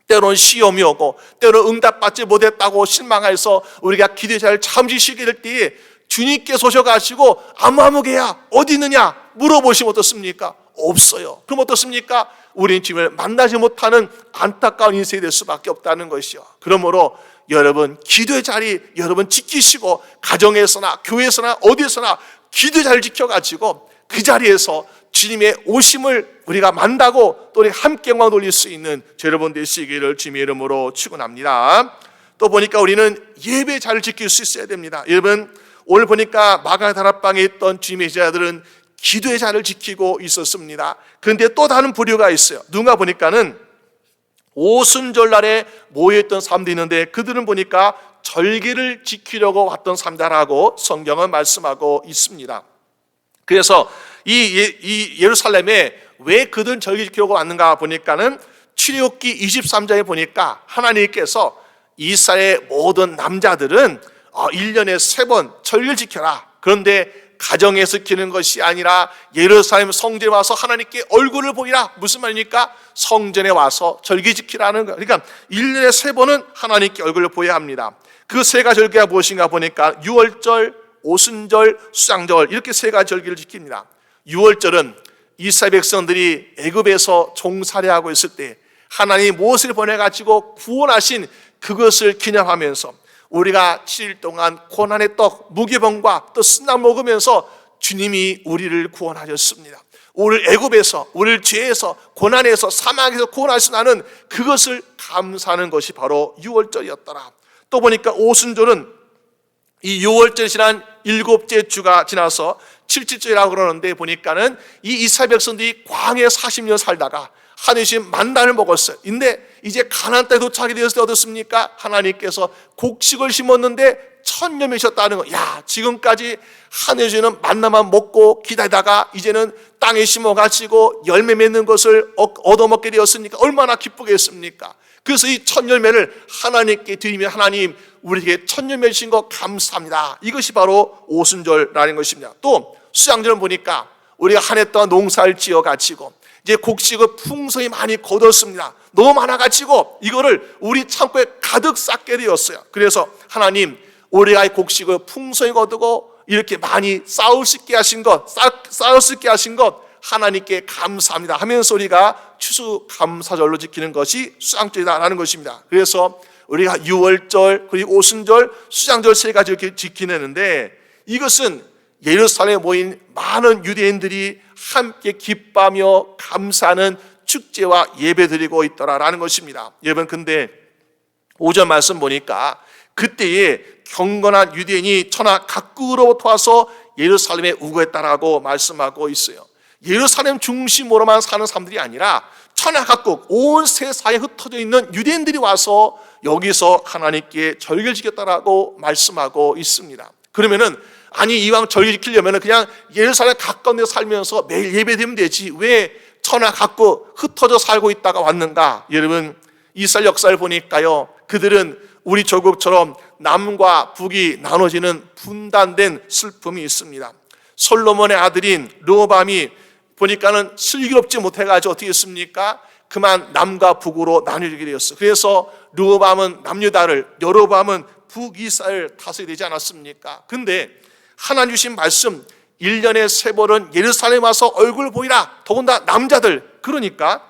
때로는 시험이 오고 때로는 응답받지 못했다고 실망해서 우리가 기도의 자리를 잠시 쉬게 될 때에 주님께서 오셔가지고 아무개야 어디 있느냐 물어보시면 어떻습니까? 없어요. 그럼 어떻습니까? 우리는 주님을 만나지 못하는 안타까운 인생이 될 수밖에 없다는 것이요. 그러므로 여러분 기도의 자리 여러분 지키시고 가정에서나 교회에서나 어디에서나 기도의 자리를 지켜가지고 그 자리에서 주님의 오심을 우리가 만나고 또 우리 함께 영광 돌릴 수 있는 여러분 되시기를 주님의 이름으로 축원합니다. 또 보니까 우리는 예배 자리를 지킬 수 있어야 됩니다. 여러분 오늘 보니까 마가 다락방에 있던 주님의 제자들은 기도의 자리를 지키고 있었습니다. 그런데 또 다른 부류가 있어요. 누가 보니까는 오순절날에 모여있던 사람들이 있는데 그들은 보니까 절기를 지키려고 왔던 사람들이라고 성경은 말씀하고 있습니다. 그래서 이 예루살렘에 왜 그들은 절기 지키려고 왔는가 보니까는 출애굽기 23장에 보니까 하나님께서 이스라엘의 모든 남자들은 1년에 3번 절기를 지켜라. 그런데 가정에서 지키는 것이 아니라 예루살렘 성전에 와서 하나님께 얼굴을 보이라. 무슨 말입니까? 성전에 와서 절기 지키라는 거예요. 그러니까 1년에 3번은 하나님께 얼굴을 보여야 합니다. 그 3가지 절기가 무엇인가 보니까 유월절, 오순절, 수장절 이렇게 3가지 절기를 지킵니다. 유월절은 이스라엘 백성들이 애굽에서 종살이하고 있을 때 하나님이 모세를 보내가지고 구원하신 그것을 기념하면서 우리가 7일 동안 고난의 떡, 무교병과 또 쓴날 먹으면서 주님이 우리를 구원하셨습니다. 우리를 애굽에서, 우리를 죄에서, 고난에서, 사망에서 구원하시는 그것을 감사하는 것이 바로 유월절이었더라. 또 보니까 오순절은 이 유월절이 지난 7째 주가 지나서 7주째라고 그러는데 보니까는 이 이스라엘 백성들이 광야에 40년 살다가 하나님 만나를 먹었어요. 근데 이제 가나안 땅에 도착이 되었을 때 어떻습니까? 하나님께서 곡식을 심었는데 천년이셨다는 거. 야, 지금까지 하나님은 만나만 먹고 기다리다가 이제는 땅에 심어가지고 열매 맺는 것을 얻어먹게 되었으니까 얼마나 기쁘겠습니까? 그래서 이 천열매를 하나님께 드리며 하나님 우리에게 천열매 주신 거 감사합니다. 이것이 바로 오순절이라는 것입니다. 또 수장절은 보니까 우리가 한 해 동안 농사를 지어가지고 이제 곡식을 풍성히 많이 거뒀습니다. 너무 많아가지고 이거를 우리 창고에 가득 쌓게 되었어요. 그래서 하나님 우리가 이 곡식을 풍성히 거두고 이렇게 많이 쌓을 수 있게 하신 것 하나님께 감사합니다 하면서 우리가 추수감사절로 지키는 것이 수장절이다라는 것입니다. 그래서 우리가 유월절 그리고 오순절 수장절 3가지 이렇게 지키는데 이것은 예루살렘에 모인 많은 유대인들이 함께 기뻐하며 감사하는 축제와 예배드리고 있더라라는 것입니다. 여러분 근데 5절 말씀 보니까 그때에 경건한 유대인이 천하 각국으로부터 와서 예루살렘에 우거했다라고 말씀하고 있어요. 예루살렘 중심으로만 사는 사람들이 아니라 천하 각국 온 세상에 흩어져 있는 유대인들이 와서 여기서 하나님께 절기를 지켰다라고 말씀하고 있습니다. 그러면은 아니 이왕 절기 지키려면 그냥 예루살렘 가까운 데 살면서 매일 예배드리면 되지 왜 천하 각국 흩어져 살고 있다가 왔는가? 여러분 이스라엘 역사를 보니까요 그들은 우리 조국처럼 남과 북이 나눠지는 분단된 슬픔이 있습니다. 솔로몬의 아들인 르호밤이 보니까는 슬기롭지 못해가지고 어떻게 했습니까? 그만 남과 북으로 나뉘게 되었어요. 그래서 르호밤은 남유다를, 여로밤은 북이스라엘을 다스리게 되지 않았습니까? 근데 하나님 주신 말씀 1년에 3번은 예루살렘 와서 얼굴 보이라. 더군다나 남자들. 그러니까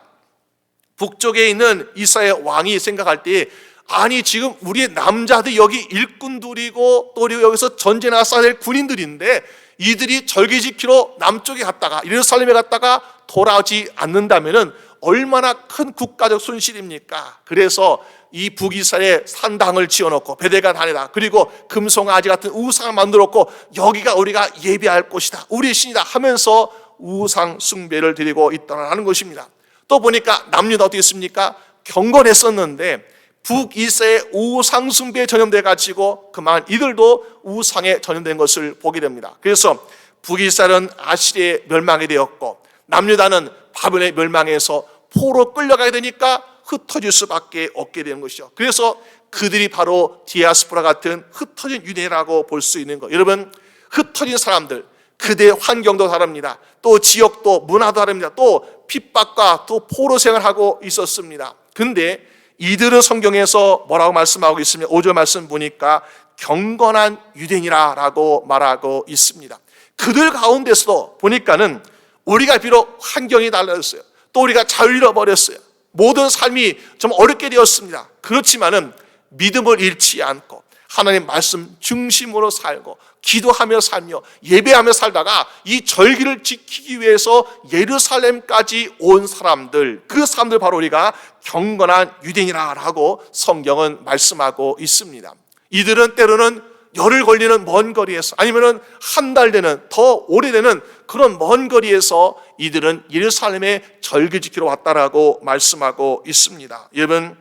북쪽에 있는 이스라엘 왕이 생각할 때 아니 지금 우리의 남자들이 여기 일꾼들이고 또 여기서 전쟁 나가야 될 군인들인데 이들이 절기 지키러 남쪽에 갔다가 예루살렘에 갔다가 돌아오지 않는다면은 얼마나 큰 국가적 손실입니까? 그래서 이 북이스라엘에 산당을 지어놓고 베델간 안에다, 그리고 금송아지 같은 우상을 만들었고 여기가 우리가 예배할 곳이다, 우리의 신이다 하면서 우상 숭배를 드리고 있다는 것입니다. 또 보니까 남유다 어떻게 했습니까? 경건했었는데 북이스라엘 우상 숭배에 전염돼 가지고 그만 이들도 우상에 전염된 것을 보게 됩니다. 그래서 북이스라엘은 아시리에 멸망이 되었고 남유다는 바벨론에 멸망해서 포로 끌려가게 되니까 흩어질 수밖에 없게 되는 것이죠. 그래서 그들이 바로 디아스포라 같은 흩어진 유대인이라고 볼 수 있는 것. 여러분, 흩어진 사람들, 그들의 환경도 다릅니다. 또 지역도 문화도 다릅니다. 또 핍박과 또 포로 생활하고 있었습니다. 근데 이들은 성경에서 뭐라고 말씀하고 있습니까? 5절 말씀 보니까 경건한 유대인이라고 말하고 있습니다. 그들 가운데서도 보니까는 우리가 비록 환경이 달라졌어요. 또 우리가 자유를 잃어버렸어요. 모든 삶이 좀 어렵게 되었습니다. 그렇지만은 믿음을 잃지 않고 하나님 말씀 중심으로 살고 기도하며 살며 예배하며 살다가 이 절기를 지키기 위해서 예루살렘까지 온 사람들, 그 사람들 바로 우리가 경건한 유대인이라고 성경은 말씀하고 있습니다. 이들은 때로는 열흘 걸리는 먼 거리에서, 아니면은 한 달 되는 더 오래되는 그런 먼 거리에서 이들은 예루살렘에 절기 지키러 왔다라고 말씀하고 있습니다. 여러분,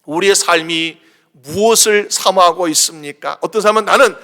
우리의 삶이 무엇을 사모하고 있습니까? 어떤 사람은 나는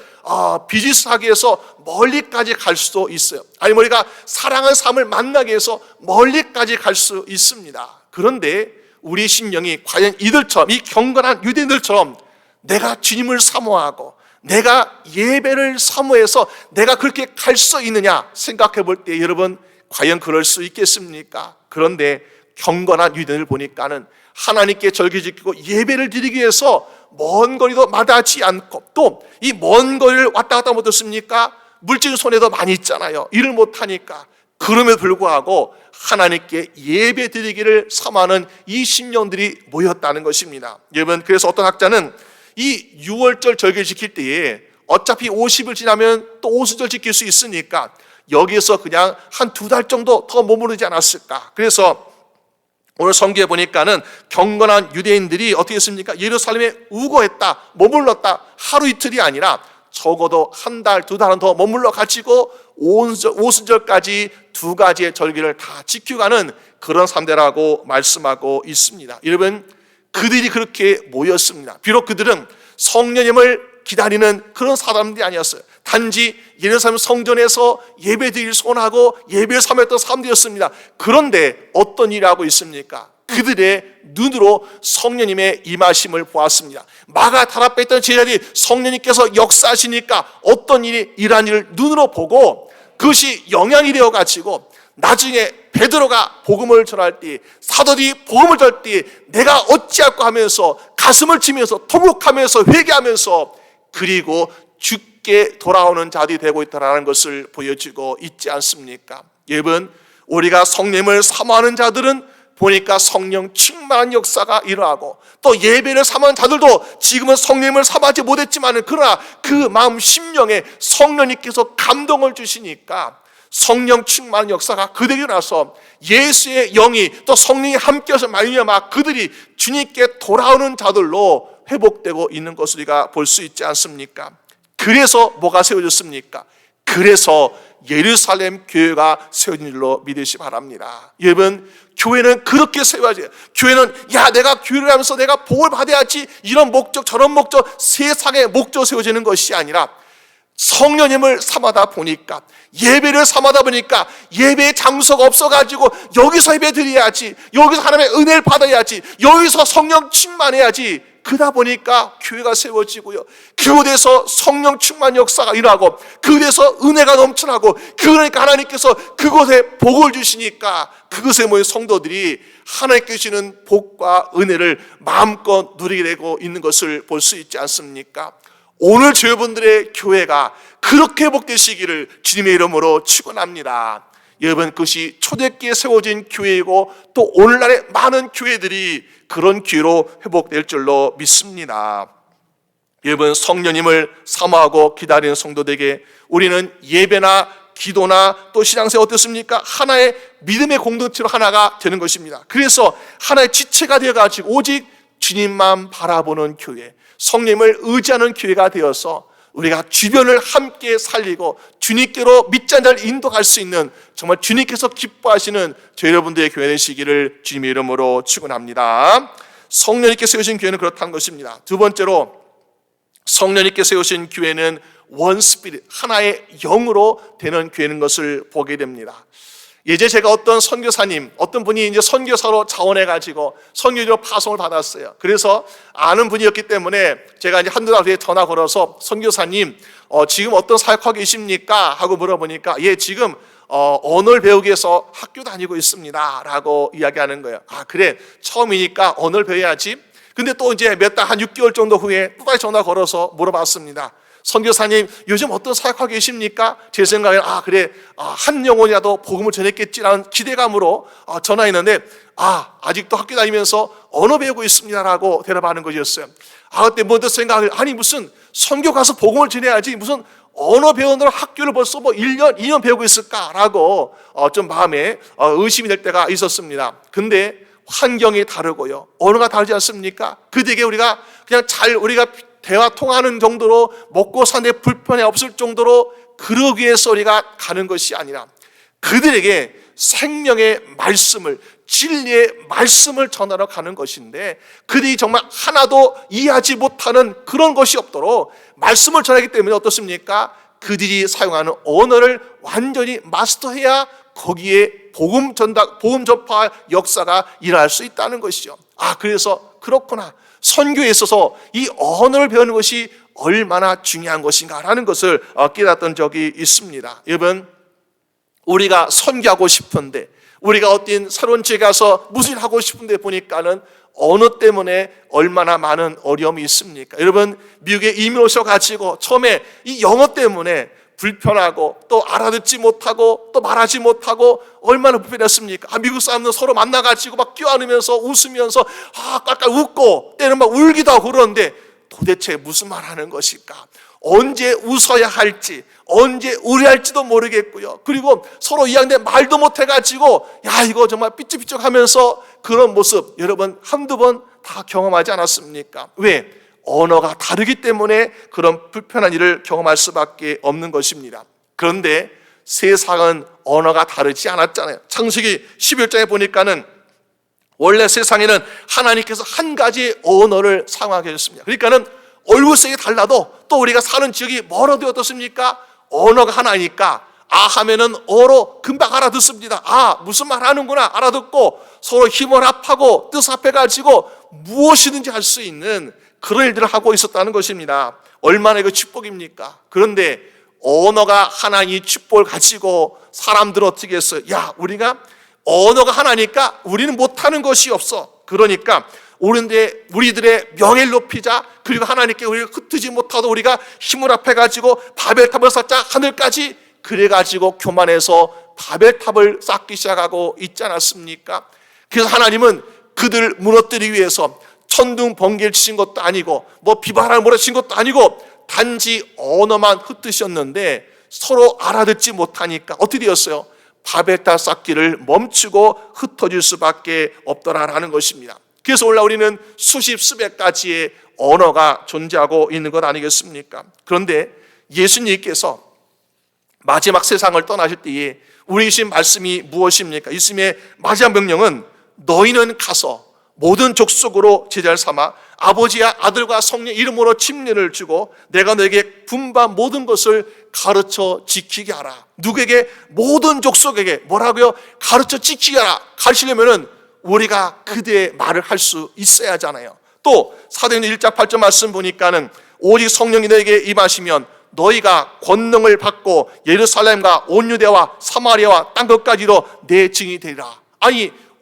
비즈니스하기 위해서 멀리까지 갈 수도 있어요. 아니면 우리가 사랑하는 사람을 만나기 위해서 멀리까지 갈 수 있습니다. 그런데 우리 심령이 과연 이들처럼, 이 경건한 유대인들처럼 내가 주님을 사모하고 내가 예배를 사모해서 내가 그렇게 갈 수 있느냐 생각해 볼 때 여러분, 과연 그럴 수 있겠습니까? 그런데 경건한 유대인을 보니까는 하나님께 절기 지키고 예배를 드리기 위해서 먼 거리도 마다하지 않고, 또 이 먼 거리를 왔다 갔다 못했습니까? 물질 손해도 많이 있잖아요. 일을 못하니까. 그럼에도 불구하고 하나님께 예배 드리기를 사모하는 이 심령들이 모였다는 것입니다. 여러분, 그래서 어떤 학자는 이 6월절 절기를 지킬 때에 어차피 50일 지나면 또 오순절 지킬 수 있으니까 여기에서 그냥 한 2달 정도 더 머무르지 않았을까. 그래서 오늘 성경에 보니까는 경건한 유대인들이 어떻게 했습니까? 예루살렘에 우거했다, 머물렀다. 하루 이틀이 아니라 적어도 한 달, 2달은 더 머물러 가지고 오순절까지 2가지의 절기를 다 지켜가는 그런 사람들이라고 말씀하고 있습니다. 여러분, 그들이 그렇게 모였습니다. 비록 그들은 성령님을 기다리는 그런 사람들이 아니었어요. 단지 예루살렘 성전에서 예배드리기를 소원하고 예배를 사모했던 사람들이었습니다. 그런데 어떤 일을 하고 있습니까? 그들의 눈으로 성령님의 임하심을 보았습니다. 마가 다락방에 있던 제자들이 성령님께서 역사하시니까 어떤 일이 일한 일을 눈으로 보고 그것이 영향이 되어가지고 나중에 베드로가 복음을 전할 때, 사도들이 복음을 전할 때 내가 어찌할까 하면서 가슴을 치면서 통곡하면서 회개하면서 그리고 죽게 돌아오는 자들이 되고 있다는 것을 보여주고 있지 않습니까? 여러분, 우리가 성령을 사모하는 자들은 보니까 성령 충만한 역사가 일어나고, 또 예배를 사모하는 자들도 지금은 성령을 사모하지 못했지만 그러나 그 마음 심령에 성령님께서 감동을 주시니까 성령 충만한 역사가 그들에게 나서 예수의 영이 또 성령이 함께해서 말미암아 그들이 주님께 돌아오는 자들로 회복되고 있는 것을 우리가 볼 수 있지 않습니까? 그래서 뭐가 세워졌습니까? 그래서 예루살렘 교회가 세워진 줄로 믿으시 바랍니다. 여러분, 교회는 그렇게 세워져요. 교회는 내가 교회를 하면서 내가 복을 받아야지, 이런 목적 저런 목적, 세상의 목적 세워지는 것이 아니라 성령님을 삼아다 보니까, 예배를 삼아다 보니까 예배의 장소가 없어가지고 여기서 예배 드려야지, 여기서 하나님의 은혜를 받아야지, 여기서 성령 충만해야지, 그러다 보니까 교회가 세워지고요, 그곳에서 성령 충만 역사가 일어나고 그곳에서 은혜가 넘쳐나고, 그러니까 하나님께서 그곳에 복을 주시니까 그곳에 모인 성도들이 하나님께 주시는 복과 은혜를 마음껏 누리게 되고 있는 것을 볼 수 있지 않습니까? 오늘 저여러분들의 교회가 그렇게 회복되시기를 주님의 이름으로 축원합니다. 여러분, 그것이 초대기에 세워진 교회이고 또 오늘날의 많은 교회들이 그런 교회로 회복될 줄로 믿습니다. 여러분, 성령님을 사모하고 기다리는 성도들에게 우리는 예배나 기도나 또 신앙생활 어떻습니까? 하나의 믿음의 공동체로 하나가 되는 것입니다. 그래서 하나의 지체가 되어가지고 오직 주님만 바라보는 교회, 성령을 의지하는 교회가 되어서 우리가 주변을 함께 살리고 주님께로 믿자는 자를 인도할 수 있는 정말 주님께서 기뻐하시는 저 여러분들의 교회 되시기를 주님의 이름으로 축원합니다. 성령님께 세우신 교회는 그렇다는 것입니다. 두 번째로 성령님께 세우신 교회는 원 스피릿, 하나의 영으로 되는 교회는 것을 보게 됩니다. 예전에 제가 어떤 선교사님, 어떤 분이 이제 선교사로 자원해가지고 선교지로 파송을 받았어요. 그래서 아는 분이었기 때문에 제가 이제 한두 달 후에 전화 걸어서 선교사님, 지금 어떤 사역하고 계십니까? 하고 물어보니까 예, 지금 언어를 배우기 위해서 학교 다니고 있습니다. 라고 이야기하는 거예요. 아, 그래. 처음이니까 언어를 배워야지. 근데 또 이제 몇 달, 한 6개월 정도 후에 또 다시 전화 걸어서 물어봤습니다. 선교사님, 요즘 어떤 사역하고 계십니까? 제 생각에는 그래, 한 영혼이라도 복음을 전했겠지라는 기대감으로 전화했는데 아직도 학교 다니면서 언어 배우고 있습니다라고 대답하는 것이었어요. 그때 먼저 생각을, 아니 무슨 선교 가서 복음을 전해야지 무슨 언어 배우느라 학교를 벌써 1년, 2년 배우고 있을까라고 좀 마음에 의심이 될 때가 있었습니다. 근데 환경이 다르고요, 언어가 다르지 않습니까? 그되게 우리가 그냥 우리가 대화 통하는 정도로 먹고 사는데 불편이 없을 정도로 그러기 위해서 우리가 가는 것이 아니라 그들에게 생명의 말씀을, 진리의 말씀을 전하러 가는 것인데, 그들이 정말 하나도 이해하지 못하는 그런 것이 없도록 말씀을 전하기 때문에 어떻습니까? 그들이 사용하는 언어를 완전히 마스터해야 거기에 복음 전파 역사가 일어날 수 있다는 것이죠. 그래서 그렇구나, 선교에 있어서 이 언어를 배우는 것이 얼마나 중요한 것인가라는 것을 깨닫던 적이 있습니다. 여러분, 우리가 선교하고 싶은데, 우리가 어떤 새로운 지역에 가서 무슨 일 하고 싶은데 보니까는 언어 때문에 얼마나 많은 어려움이 있습니까? 여러분, 미국에 이민 오셔가지고 처음에 이 영어 때문에 불편하고 또 알아듣지 못하고 또 말하지 못하고 얼마나 불편했습니까? 미국 사람들 서로 만나가지고 막 껴안으면서 웃으면서 깔깔 웃고 때는 막 울기도 하고 그러는데 도대체 무슨 말 하는 것일까? 언제 웃어야 할지, 언제 우려할지도 모르겠고요. 그리고 서로 이야기인데 말도 못해가지고 이거 정말 삐쩍삐쩍 하면서 그런 모습 여러분 한두 번 다 경험하지 않았습니까? 왜? 언어가 다르기 때문에 그런 불편한 일을 경험할 수밖에 없는 것입니다. 그런데 세상은 언어가 다르지 않았잖아요. 창세기 11장에 보니까는 원래 세상에는 하나님께서 한 가지 언어를 사용하게 하셨습니다. 그러니까는 얼굴색이 달라도 또 우리가 사는 지역이 멀어도 어떻습니까? 언어가 하나니까 하면은 어로 금방 알아듣습니다. 무슨 말 하는구나 알아듣고 서로 힘을 합하고 뜻 합해가지고 무엇이든지 할 수 있는 그런 일들을 하고 있었다는 것입니다. 얼마나 이거 축복입니까? 그런데 언어가 하나인 이 축복을 가지고 사람들은 어떻게 했어요? 우리가 언어가 하나니까 우리는 못하는 것이 없어. 그러니까 우리들의 명예를 높이자, 그리고 하나님께 우리를 흩트지 못하도 우리가 힘을 합해가지고 바벨탑을 쌓자, 하늘까지 그래가지고 교만해서 바벨탑을 쌓기 시작하고 있지 않았습니까? 그래서 하나님은 그들 무너뜨리기 위해서 천둥 번개를 치신 것도 아니고 비바람을 몰아친 것도 아니고 단지 언어만 흩으셨는데 서로 알아듣지 못하니까 어떻게 되었어요? 바벨탑 쌓기를 멈추고 흩어질 수밖에 없더라라는 것입니다. 그래서 우리는 수십 가지의 언어가 존재하고 있는 것 아니겠습니까? 그런데 예수님께서 마지막 세상을 떠나실 때에 우리 주신 말씀이 무엇입니까? 예수님의 마지막 명령은 너희는 가서 모든 족속으로 제자를 삼아 아버지와 아들과 성령 이름으로 침례를 주고 내가 너에게 분반 모든 것을 가르쳐 지키게 하라. 누구에게? 모든 족속에게 뭐라고요? 가르쳐 지키게 하라. 가르치려면은 우리가 그대의 말을 할 수 있어야 하잖아요. 또 사도행전 1장 8절 말씀 보니까는 오직 성령이 너에게 임하시면 너희가 권능을 받고 예루살렘과 온 유대와 사마리아와 땅 끝까지로 내 증인이 되리라.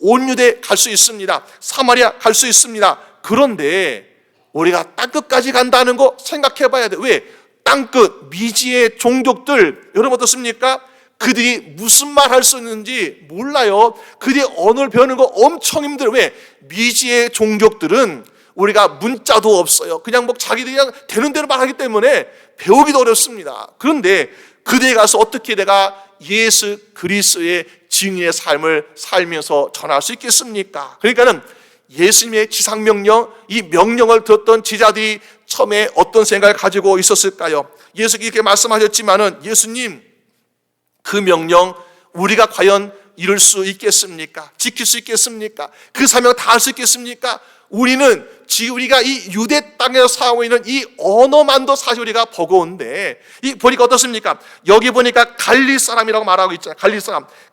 온 유대 갈 수 있습니다. 사마리아 갈 수 있습니다. 그런데 우리가 땅 끝까지 간다는 거 생각해 봐야 돼. 왜? 땅 끝 미지의 종족들 여러분 어떻습니까? 그들이 무슨 말 할 수 있는지 몰라요. 그들이 언어를 배우는 거 엄청 힘들어요. 왜? 미지의 종족들은 우리가 문자도 없어요. 그냥 자기들이 그냥 되는 대로 말하기 때문에 배우기도 어렵습니다. 그런데 그들에 가서 어떻게 내가 예수 그리스도의 증인의 삶을 살면서 전할 수 있겠습니까? 그러니까는 예수님의 지상명령, 이 명령을 들었던 제자들이 처음에 어떤 생각을 가지고 있었을까요? 예수님이 이렇게 말씀하셨지만은 예수님, 그 명령 우리가 과연 이룰 수 있겠습니까? 지킬 수 있겠습니까? 그 사명 다 할 수 있겠습니까? 우리는 지금 우리가 이 유대 땅에서 살고 있는 이 언어만도 사실 우리가 버거운데, 이 보니까 어떻습니까? 여기 보니까 갈릴 사람이라고 말하고 있잖아요.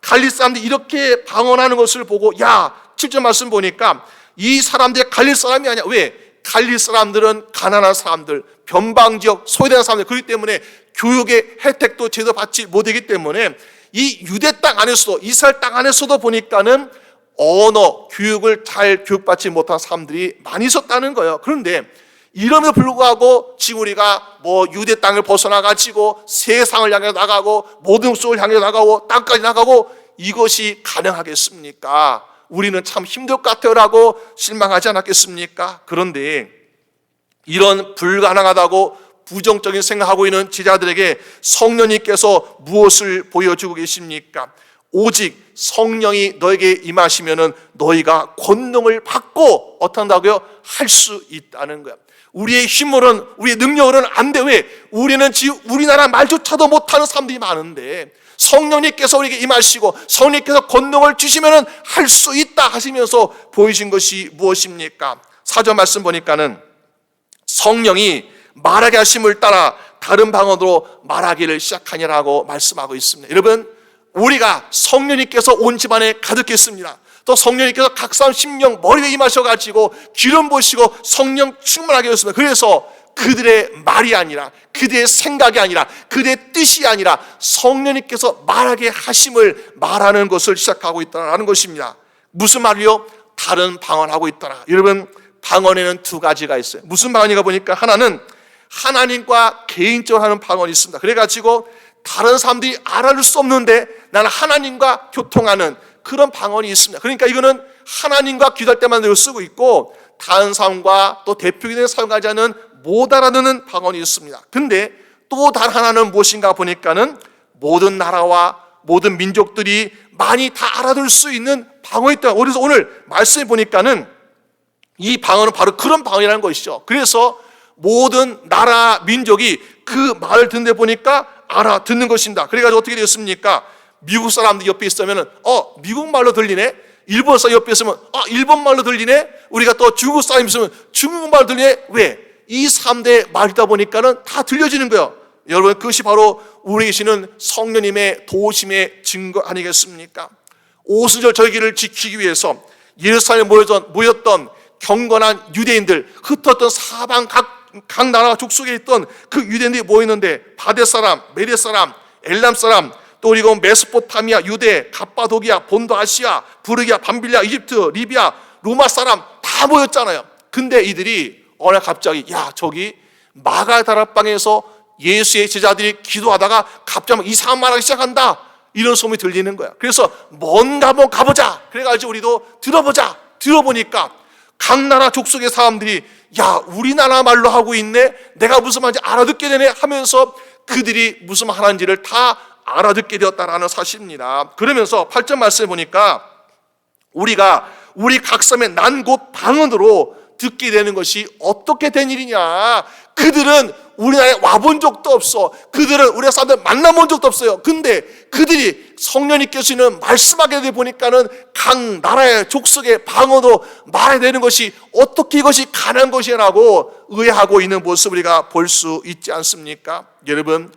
갈릴 사람들이 이렇게 방언하는 것을 보고, 야, 7절 말씀 보니까 이 사람들이 갈릴 사람이 아니야. 왜? 갈릴 사람들은 가난한 사람들, 변방지역, 소외된 사람들, 그렇기 때문에 교육의 혜택도 제대로 받지 못하기 때문에 이 유대 땅 안에서도, 이스라엘 땅 안에서도 보니까는 언어, 교육을 잘 교육받지 못한 사람들이 많이 있었다는 거예요. 그런데 이럼에도 불구하고 지금 우리가 뭐 유대 땅을 벗어나가지고 세상을 향해 나가고 모든 속을 향해 나가고 땅까지 나가고, 이것이 가능하겠습니까? 우리는 참 힘들 것 같아요라고 실망하지 않았겠습니까? 그런데 이런 불가능하다고 부정적인 생각하고 있는 제자들에게 성령님께서 무엇을 보여주고 계십니까? 오직 성령이 너에게 임하시면은 너희가 권능을 받고 어떻다고요? 할 수 있다는 거야. 우리의 힘으로는, 우리의 능력으로는 안 돼. 왜? 우리는 지금 우리나라 말조차도 못하는 사람들이 많은데 성령님께서 우리에게 임하시고 성령님께서 권능을 주시면은 할 수 있다 하시면서 보이신 것이 무엇입니까? 4절 말씀 보니까는 성령이 말하게 하심을 따라 다른 방언으로 말하기를 시작하니라고 말씀하고 있습니다. 여러분, 우리가 성령님께서 온 집안에 가득했습니다. 또 성령님께서 각 사람 심령 머리 위에 임하셔가지고 기름 부으시고 성령 충만하게 하셨습니다. 그래서 그들의 말이 아니라, 그들의 생각이 아니라, 그들의 뜻이 아니라 성령님께서 말하게 하심을 말하는 것을 시작하고 있다는 것입니다. 무슨 말이요? 다른 방언하고 있더라. 여러분, 방언에는 두 가지가 있어요. 무슨 방언인가 보니까 하나는 하나님과 개인적으로 하는 방언이 있습니다. 그래가지고 다른 사람들이 알아줄 수 없는데 나는 하나님과 교통하는 그런 방언이 있습니다. 그러니까 이거는 하나님과 기도할 때만 쓰고 있고 다른 사람과 또 대표적인 사용하지 않는 못 알아듣는 방언이 있습니다. 근데 또 다른 하나는 무엇인가 보니까는 모든 나라와 모든 민족들이 많이 다 알아들 수 있는 방언이 있다. 그래서 오늘 말씀해 보니까는 이 방언은 바로 그런 방언이라는 것이죠. 그래서 모든 나라 민족이 그 말을 듣는데 보니까 알아듣는 것입니다. 그래가지고 어떻게 되었습니까? 미국 사람들 옆에 있으면 미국 말로 들리네. 일본 사람 옆에 있으면 일본 말로 들리네. 우리가 또 중국 사람 있으면 중국 말로 들리네. 왜? 이 3대 말이다 보니까는 다 들려지는 거예요. 여러분, 그것이 바로 우리 계시는 성령님의 도우심의 증거 아니겠습니까? 오순절 절기를 지키기 위해서 예루살렘에 모였던 경건한 유대인들, 흩었던 사방 각 나라 족속에 있던 그 유대인들이 모였는데 바데 사람, 메데 사람, 엘람 사람, 또 그리고 메소포타미아, 유대, 갑바도기아, 본도 아시아, 부르기아, 밤빌리아, 이집트, 리비아, 로마 사람 다 모였잖아요. 근데 이들이 어느 날 갑자기 저기 마가 다락방에서 예수의 제자들이 기도하다가 갑자기 이상한 말하기 시작한다, 이런 소문이 들리는 거야. 그래서 뭔가 한번 가보자. 그래가지고 우리도 들어보니까 각 나라 족속의 사람들이 우리나라 말로 하고 있네, 내가 무슨 말인지 알아듣게 되네 하면서 그들이 무슨 말 하는지를 다 알아듣게 되었다라는 사실입니다. 그러면서 8절 말씀에 보니까 우리 각 사람의 난 곳 방언으로 듣게 되는 것이 어떻게 된 일이냐. 그들은 우리나라에 와본 적도 없어. 그들은 우리 사람들 만나본 적도 없어요. 근데 그들이 성령님께서는 말씀하게 되 보니까는 각 나라의 족속의 방언으로 말해야 되는 것이 어떻게 이것이 가능한 것이라고 의아하고 있는 모습을 우리가 볼 수 있지 않습니까? 여러분,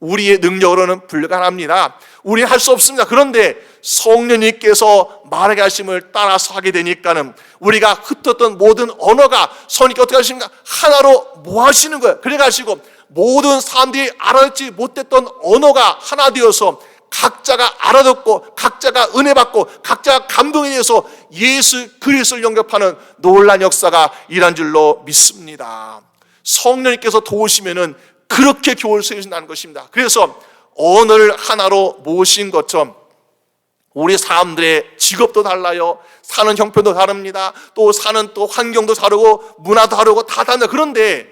우리의 능력으로는 불가능합니다. 우리는 할 수 없습니다. 그런데 성령님께서 말하게 하심을 따라서 하게 되니까는 우리가 흩었던 모든 언어가 성령님께서 어떻게 하십니까? 하나로 모아시는 거예요. 그래가지고 모든 사람들이 알아듣지 못했던 언어가 하나 되어서 각자가 알아듣고 각자가 은혜 받고 각자가 감동에 대해서 예수 그리스도를 영접하는 놀라운 역사가 일어난 줄로 믿습니다. 성령님께서 도우시면은 그렇게 교훈을 세우신다는 것입니다. 그래서 언어를 하나로 모으신 것처럼 우리 사람들의 직업도 달라요. 사는 형편도 다릅니다. 또 사는 또 환경도 다르고 문화도 다르고 다 다릅니다. 그런데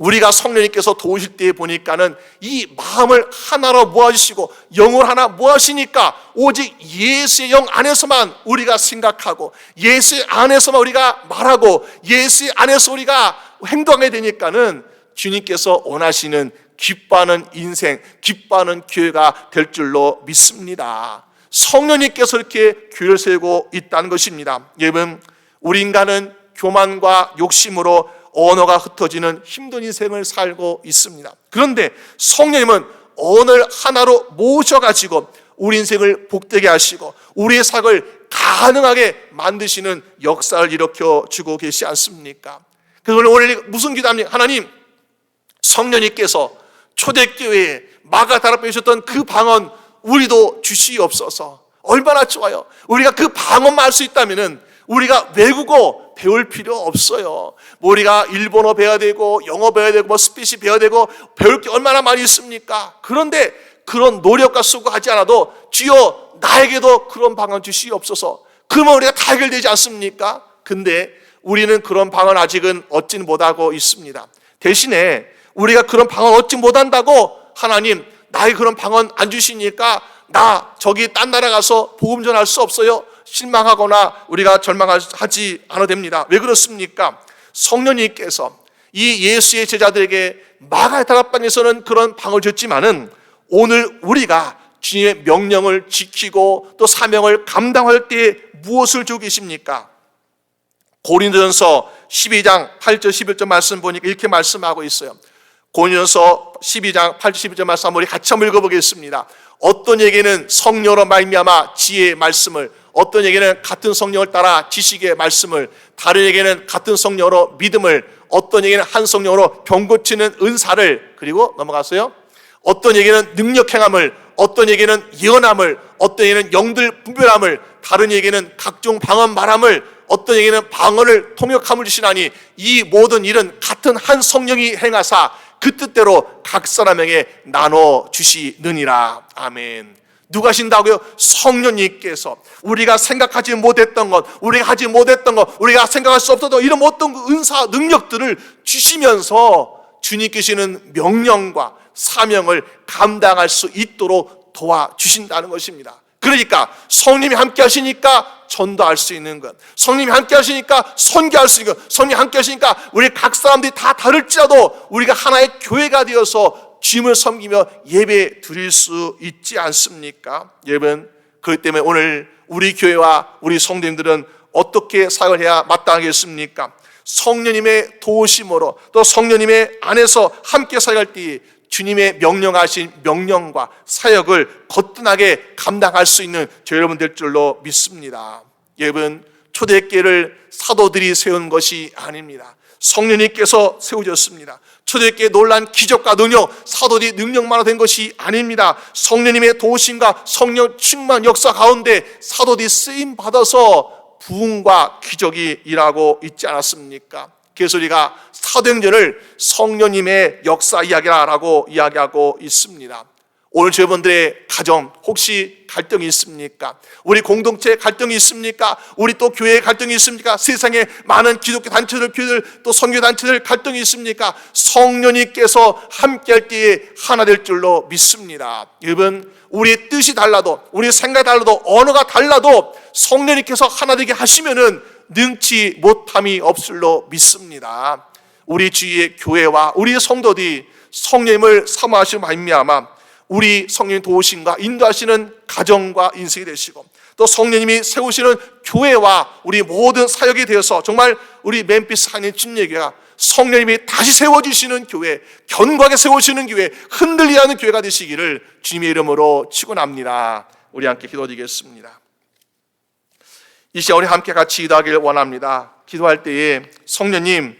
우리가 성령님께서 도우실 때 보니까는 이 마음을 하나로 모아주시고 영을 하나 모아주시니까 오직 예수의 영 안에서만 우리가 생각하고 예수의 안에서만 우리가 말하고 예수의 안에서 우리가 행동하게 되니까는 주님께서 원하시는 기뻐하는 인생, 기뻐하는 교회가 될 줄로 믿습니다. 성령님께서 이렇게 교회를 세우고 있다는 것입니다. 여러분, 우리 인간은 교만과 욕심으로 언어가 흩어지는 힘든 인생을 살고 있습니다. 그런데 성령님은 언어를 하나로 모셔가지고 우리 인생을 복되게 하시고 우리의 삶을 가능하게 만드시는 역사를 일으켜주고 계시지 않습니까? 그래서 오늘 무슨 기도합니까? 하나님, 성령님께서 초대교회에 마가다락방에 주셨던 그 방언 우리도 주시옵소서. 얼마나 좋아요. 우리가 그 방언만 할 수 있다면 우리가 외국어 배울 필요 없어요. 뭐 우리가 일본어 배워야 되고 영어 배워야 되고 뭐 스페인어 배워야 되고 배울 게 얼마나 많이 있습니까? 그런데 그런 노력과 수고하지 않아도 주여 나에게도 그런 방언 주시옵소서. 그러면 우리가 다 해결되지 않습니까? 근데 우리는 그런 방언 아직은 얻지는 못하고 있습니다. 대신에 우리가 그런 방언 얻지 못한다고 하나님 나에게 그런 방언 안 주시니까 나 저기 딴 나라 가서 복음 전할 수 없어요. 실망하거나 우리가 절망하지 않아도 됩니다. 왜 그렇습니까? 성령님께서 이 예수의 제자들에게 마가다락방에서는 그런 방언을 줬지만은 오늘 우리가 주님의 명령을 지키고 또 사명을 감당할 때 무엇을 주고 계십니까? 고린도전서 12장 8절 11절 말씀 보니까 이렇게 말씀하고 있어요. 고린도전서 12장 8절 11절 말씀 우리 같이 한번 읽어보겠습니다. 어떤 에게는 성령으로 말미암아 지혜의 말씀을, 어떤 에게는 같은 성령을 따라 지식의 말씀을, 다른 에게는 같은 성령으로 믿음을, 어떤 에게는 한 성령으로 병 고치는 은사를, 그리고 넘어가서요, 어떤 에게는 능력 행함을, 어떤 에게는 예언함을, 어떤 에게는 영들 분별함을, 다른 에게는 각종 방언 말함을, 어떤 에게는 방언을 통역함을 주시나니 이 모든 일은 같은 한 성령이 행하사 그 뜻대로 각 사람에게 나눠 주시느니라. 아멘. 누가 하신다고요? 성령님께서 우리가 생각하지 못했던 것, 우리가 하지 못했던 것, 우리가 생각할 수 없었던 이런 어떤 은사, 능력들을 주시면서 주님께서는 명령과 사명을 감당할 수 있도록 도와주신다는 것입니다. 그러니까 성령님이 함께 하시니까 전도할 수 있는 것, 성령님이 함께 하시니까 선교할 수 있는 것, 성령님이 함께 하시니까 우리 각 사람들이 다 다를지라도 우리가 하나의 교회가 되어서 주님을 섬기며 예배 드릴 수 있지 않습니까? 여러분, 그렇기 때문에 오늘 우리 교회와 우리 성도님들은 어떻게 사역을 해야 마땅하겠습니까? 성령님의 도우심으로 또 성령님의 안에서 함께 사역할 때 주님의 명령하신 명령과 사역을 거뜬하게 감당할 수 있는 저 여러분 될 줄로 믿습니다. 여러분, 초대교회를 사도들이 세운 것이 아닙니다. 성령님께서 세우셨습니다. 초대교회의 놀란 기적과 능력, 사도들이 능력만으로 된 것이 아닙니다. 성령님의 도우심과 성령 충만 역사 가운데 사도들이 쓰임 받아서 부흥과 기적이 일하고 있지 않았습니까? 그래서 우리가 사도행전을 성령님의 역사 이야기라고 이야기하고 있습니다. 오늘 여러분들의 가정 혹시 갈등이 있습니까? 우리 공동체에 갈등이 있습니까? 우리 또 교회에 갈등이 있습니까? 세상에 많은 기독교 단체들, 교회들, 또 선교 단체들 갈등이 있습니까? 성령님께서 함께할 때에 하나 될 줄로 믿습니다. 여러분, 우리의 뜻이 달라도, 우리의 생각이 달라도, 언어가 달라도 성령님께서 하나 되게 하시면은 능치 못함이 없을로 믿습니다. 우리 주위의 교회와 우리의 성도들이 성령님을 사모하시는 말미암아 우리 성령님 도우심과 인도하시는 가정과 인생이 되시고 또 성령님이 세우시는 교회와 우리 모든 사역이 되어서 정말 우리 멤피스 한인 침례교회가 성령님이 다시 세워주시는 교회, 견고하게 세우시는 교회, 흔들리지 않는 교회가 되시기를 주님의 이름으로 축원합니다. 우리 함께 기도드리겠습니다. 이 시간 우리 함께 같이 기도하기를 원합니다. 기도할 때에 성령님,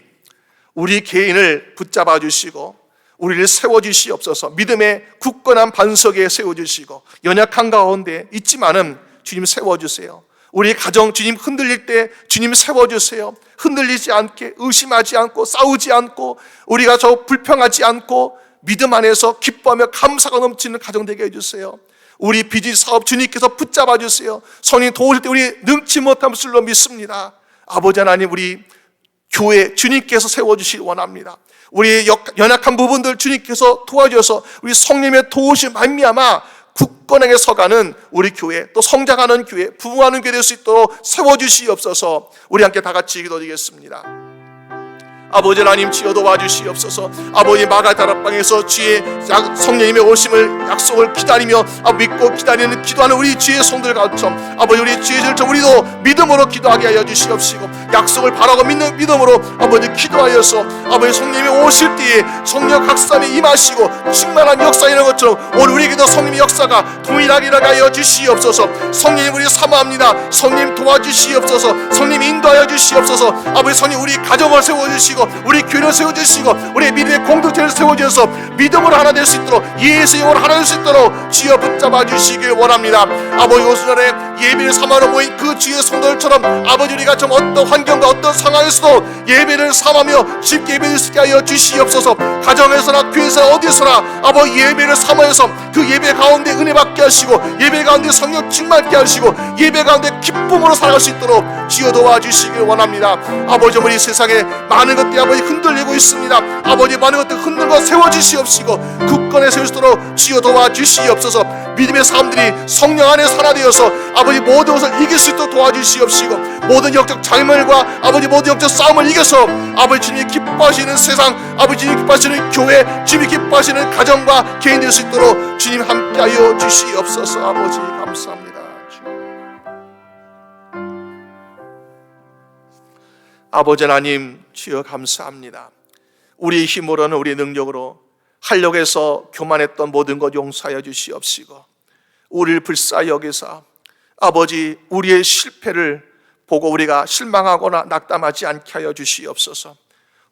우리 개인을 붙잡아 주시고 우리를 세워주시옵소서. 믿음의 굳건한 반석에 세워주시고 연약한 가운데 있지만은 주님 세워주세요. 우리 가정 주님 흔들릴 때 주님 세워주세요. 흔들리지 않게, 의심하지 않고, 싸우지 않고, 우리가 저 불평하지 않고 믿음 안에서 기뻐하며 감사가 넘치는 가정 되게 해주세요. 우리 비즈니스 사업 주님께서 붙잡아 주세요. 성령 도우실 때 우리 능치 못함 줄로 믿습니다. 아버지 하나님, 우리 교회 주님께서 세워주시기 원합니다. 우리의 연약한 부분들 주님께서 도와주셔서 우리 성령의 도우심 말미암아 굳건하게 서가는 우리 교회, 또 성장하는 교회, 부흥하는 교회 될 수 있도록 세워주시옵소서. 우리 함께 다 같이 기도드리겠습니다. 아버지 하나님, 주여 도와주시옵소서. 아버지 마가다락방에서 주의 성령님의 오심을 약속을 기다리며 믿고 기다리는 기도하는 우리 주의 성도들 같처럼 아버지 우리 주의 절처 우리도 믿음으로 기도하게 하여 주시옵시고, 약속을 바라고 믿는 믿음으로 아버지 기도하여서 아버지 성령님이 오실 때에 성령 각삼에 임하시고 충만한 역사 이런 것처럼 오늘 우리에게도 성령의 역사가 동일하게 하여 주시옵소서. 성령님 우리 사모합니다. 성령님 도와주시옵소서. 성령님 인도하여 주시옵소서. 아버지 성령 우리 가정을 세워주시고 우리 교회를 세워주시고 우리 믿음의 공동체를 세워주셔서 믿음으로 하나 될 수 있도록 예수 영으로 하나 될 수 있도록 주여 붙잡아 주시길 원합니다. 아버지 오순절에 예배를 삼아로 모인 그 주의 성도들처럼 아버지 우리가 좀 어떤 환경과 어떤 상황에서도 예배를 삼으며 쉽게 예배를 쓰게 하여 주시옵소서. 가정에서나 교회에서나 어디서나 아버지 예배를 삼아서 그 예배 가운데 은혜 받게 하시고 예배 가운데 성령 충만케 하시고 예배 가운데 기쁨으로 살아갈 수 있도록 주여 도와주시길 원합니다. 아버지 우리 세상에 많은 것들이 아버지 흔들리고 있습니다. 아버지 많은 것들 흔들고 세워주시옵시고 굳건히 세울 수 있도록 주여 도와주시옵소서. 믿음의 사람들이 성령 안에 하나 되어서 아버지 모든 것을 이길 수 있도록 도와주시옵시고, 모든 영적 장애물과 아버지 모든 영적 싸움을 이겨서 아버지 주님이 기뻐하시는 세상, 아버지 주님이 기뻐하시는 교회, 주님이 기뻐하시는 가정과 개인 될 수 있도록 주님 함께하여 주시옵소서. 아버지 감사합니다. 아버지 하나님, 주여 감사합니다. 우리의 힘으로는 우리의 능력으로 하려고 해서 교만했던 모든 것 용서하여 주시옵시고, 우리를 불쌍히 여기사 아버지 우리의 실패를 보고 우리가 실망하거나 낙담하지 않게 하여 주시옵소서.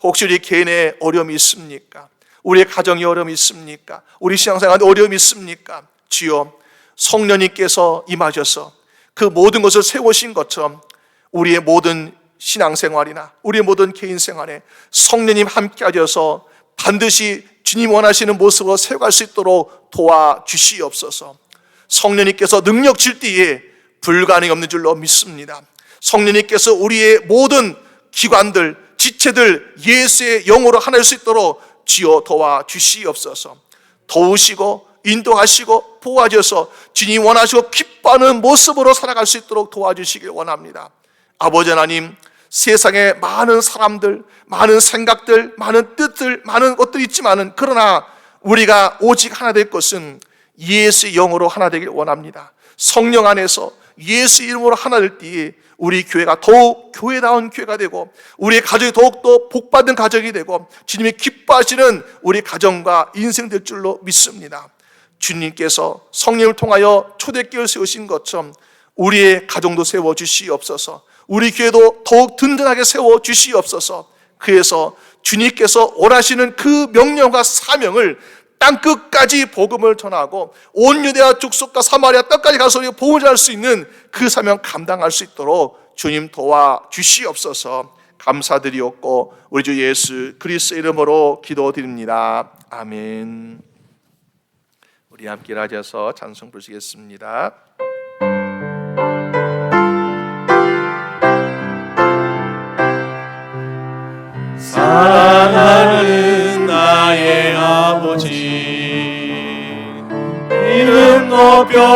혹시 우리 개인의 어려움이 있습니까? 우리의 가정의 어려움이 있습니까? 우리 신앙생활에 어려움이 있습니까? 주여 성령님께서 임하셔서 그 모든 것을 세우신 것처럼 우리의 모든 신앙생활이나 우리의 모든 개인생활에 성령님 함께 하셔서 반드시 주님 원하시는 모습으로 세워갈 수 있도록 도와주시옵소서. 성령님께서 능력 줄 때에 불가능이 없는 줄로 믿습니다. 성령님께서 우리의 모든 기관들, 지체들 예수의 영으로 하나 될 수 있도록 주여 도와주시옵소서. 도우시고 인도하시고 보호하셔서 주님 원하시고 기뻐하는 모습으로 살아갈 수 있도록 도와주시길 원합니다. 아버지 하나님, 세상에 많은 사람들, 많은 생각들, 많은 뜻들, 많은 것들이 있지만은 그러나 우리가 오직 하나 될 것은 예수의 영으로 하나 되길 원합니다. 성령 안에서 예수 이름으로 하나 될 때에 우리 교회가 더욱 교회다운 교회가 되고 우리의 가정이 더욱더 복받은 가정이 되고 주님이 기뻐하시는 우리 가정과 인생 될 줄로 믿습니다. 주님께서 성령을 통하여 초대교회를 세우신 것처럼 우리의 가정도 세워주시옵소서. 우리 교회도 더욱 든든하게 세워주시옵소서. 그래서 주님께서 원하시는 그 명령과 사명을 땅끝까지 복음을 전하고 온 유대와 족속과 사마리아 땅까지 가서 복음을 전할 수 있는 그 사명 감당할 수 있도록 주님 도와주시옵소서. 감사드리옵고 우리 주 예수 그리스도 이름으로 기도드립니다. 아멘. 우리 함께 일어나셔서 찬송 부르시겠습니다. 사랑하는 나의 아버지, 이름 높여드립니다.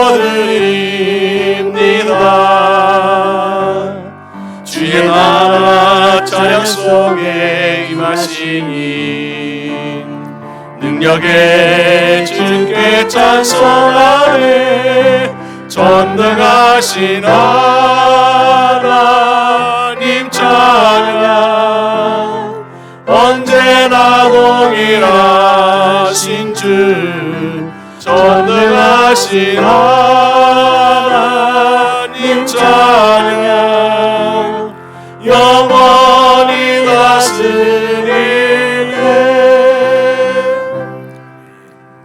주의 나라 찬양 속에 임하시니 능력의 주께 찬송하네. 전능하신 하나님 찬양, 언제나 동일하신 주, 전능하신 하나님 찬양, 영원히 다스리네.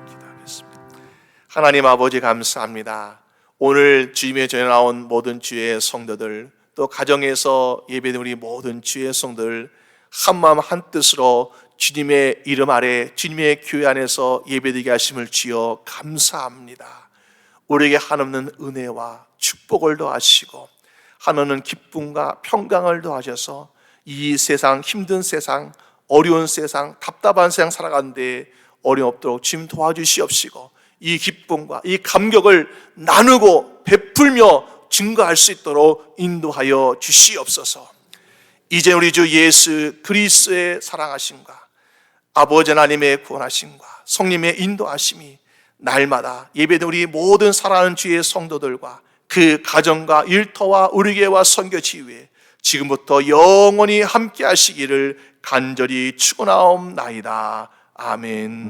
기도하겠습니다. 하나님 아버지 감사합니다. 오늘 주님의 전에 나온 모든 주의 성도들, 또 가정에서 예배드린 우리 모든 주의 성도들 한마음 한뜻으로 주님의 이름 아래 주님의 교회 안에서 예배드리게 하심을 주여 감사합니다. 우리에게 한없는 은혜와 축복을 더하시고 한없는 기쁨과 평강을 더하셔서 이 세상, 힘든 세상, 어려운 세상, 답답한 세상 살아가는데 어려움없도록 주님 도와주시옵시고, 이 기쁨과 이 감격을 나누고 베풀며 증거할 수 있도록 인도하여 주시옵소서. 이제 우리 주 예수 그리스도의 사랑하심과 아버지 하나님의 구원하심과 성령의 인도하심이 날마다 예배된 우리 모든 사랑하는 주의 성도들과 그 가정과 일터와 우리 교회와 선교지휘에 지금부터 영원히 함께 하시기를 간절히 축원하옵나이다. 아멘.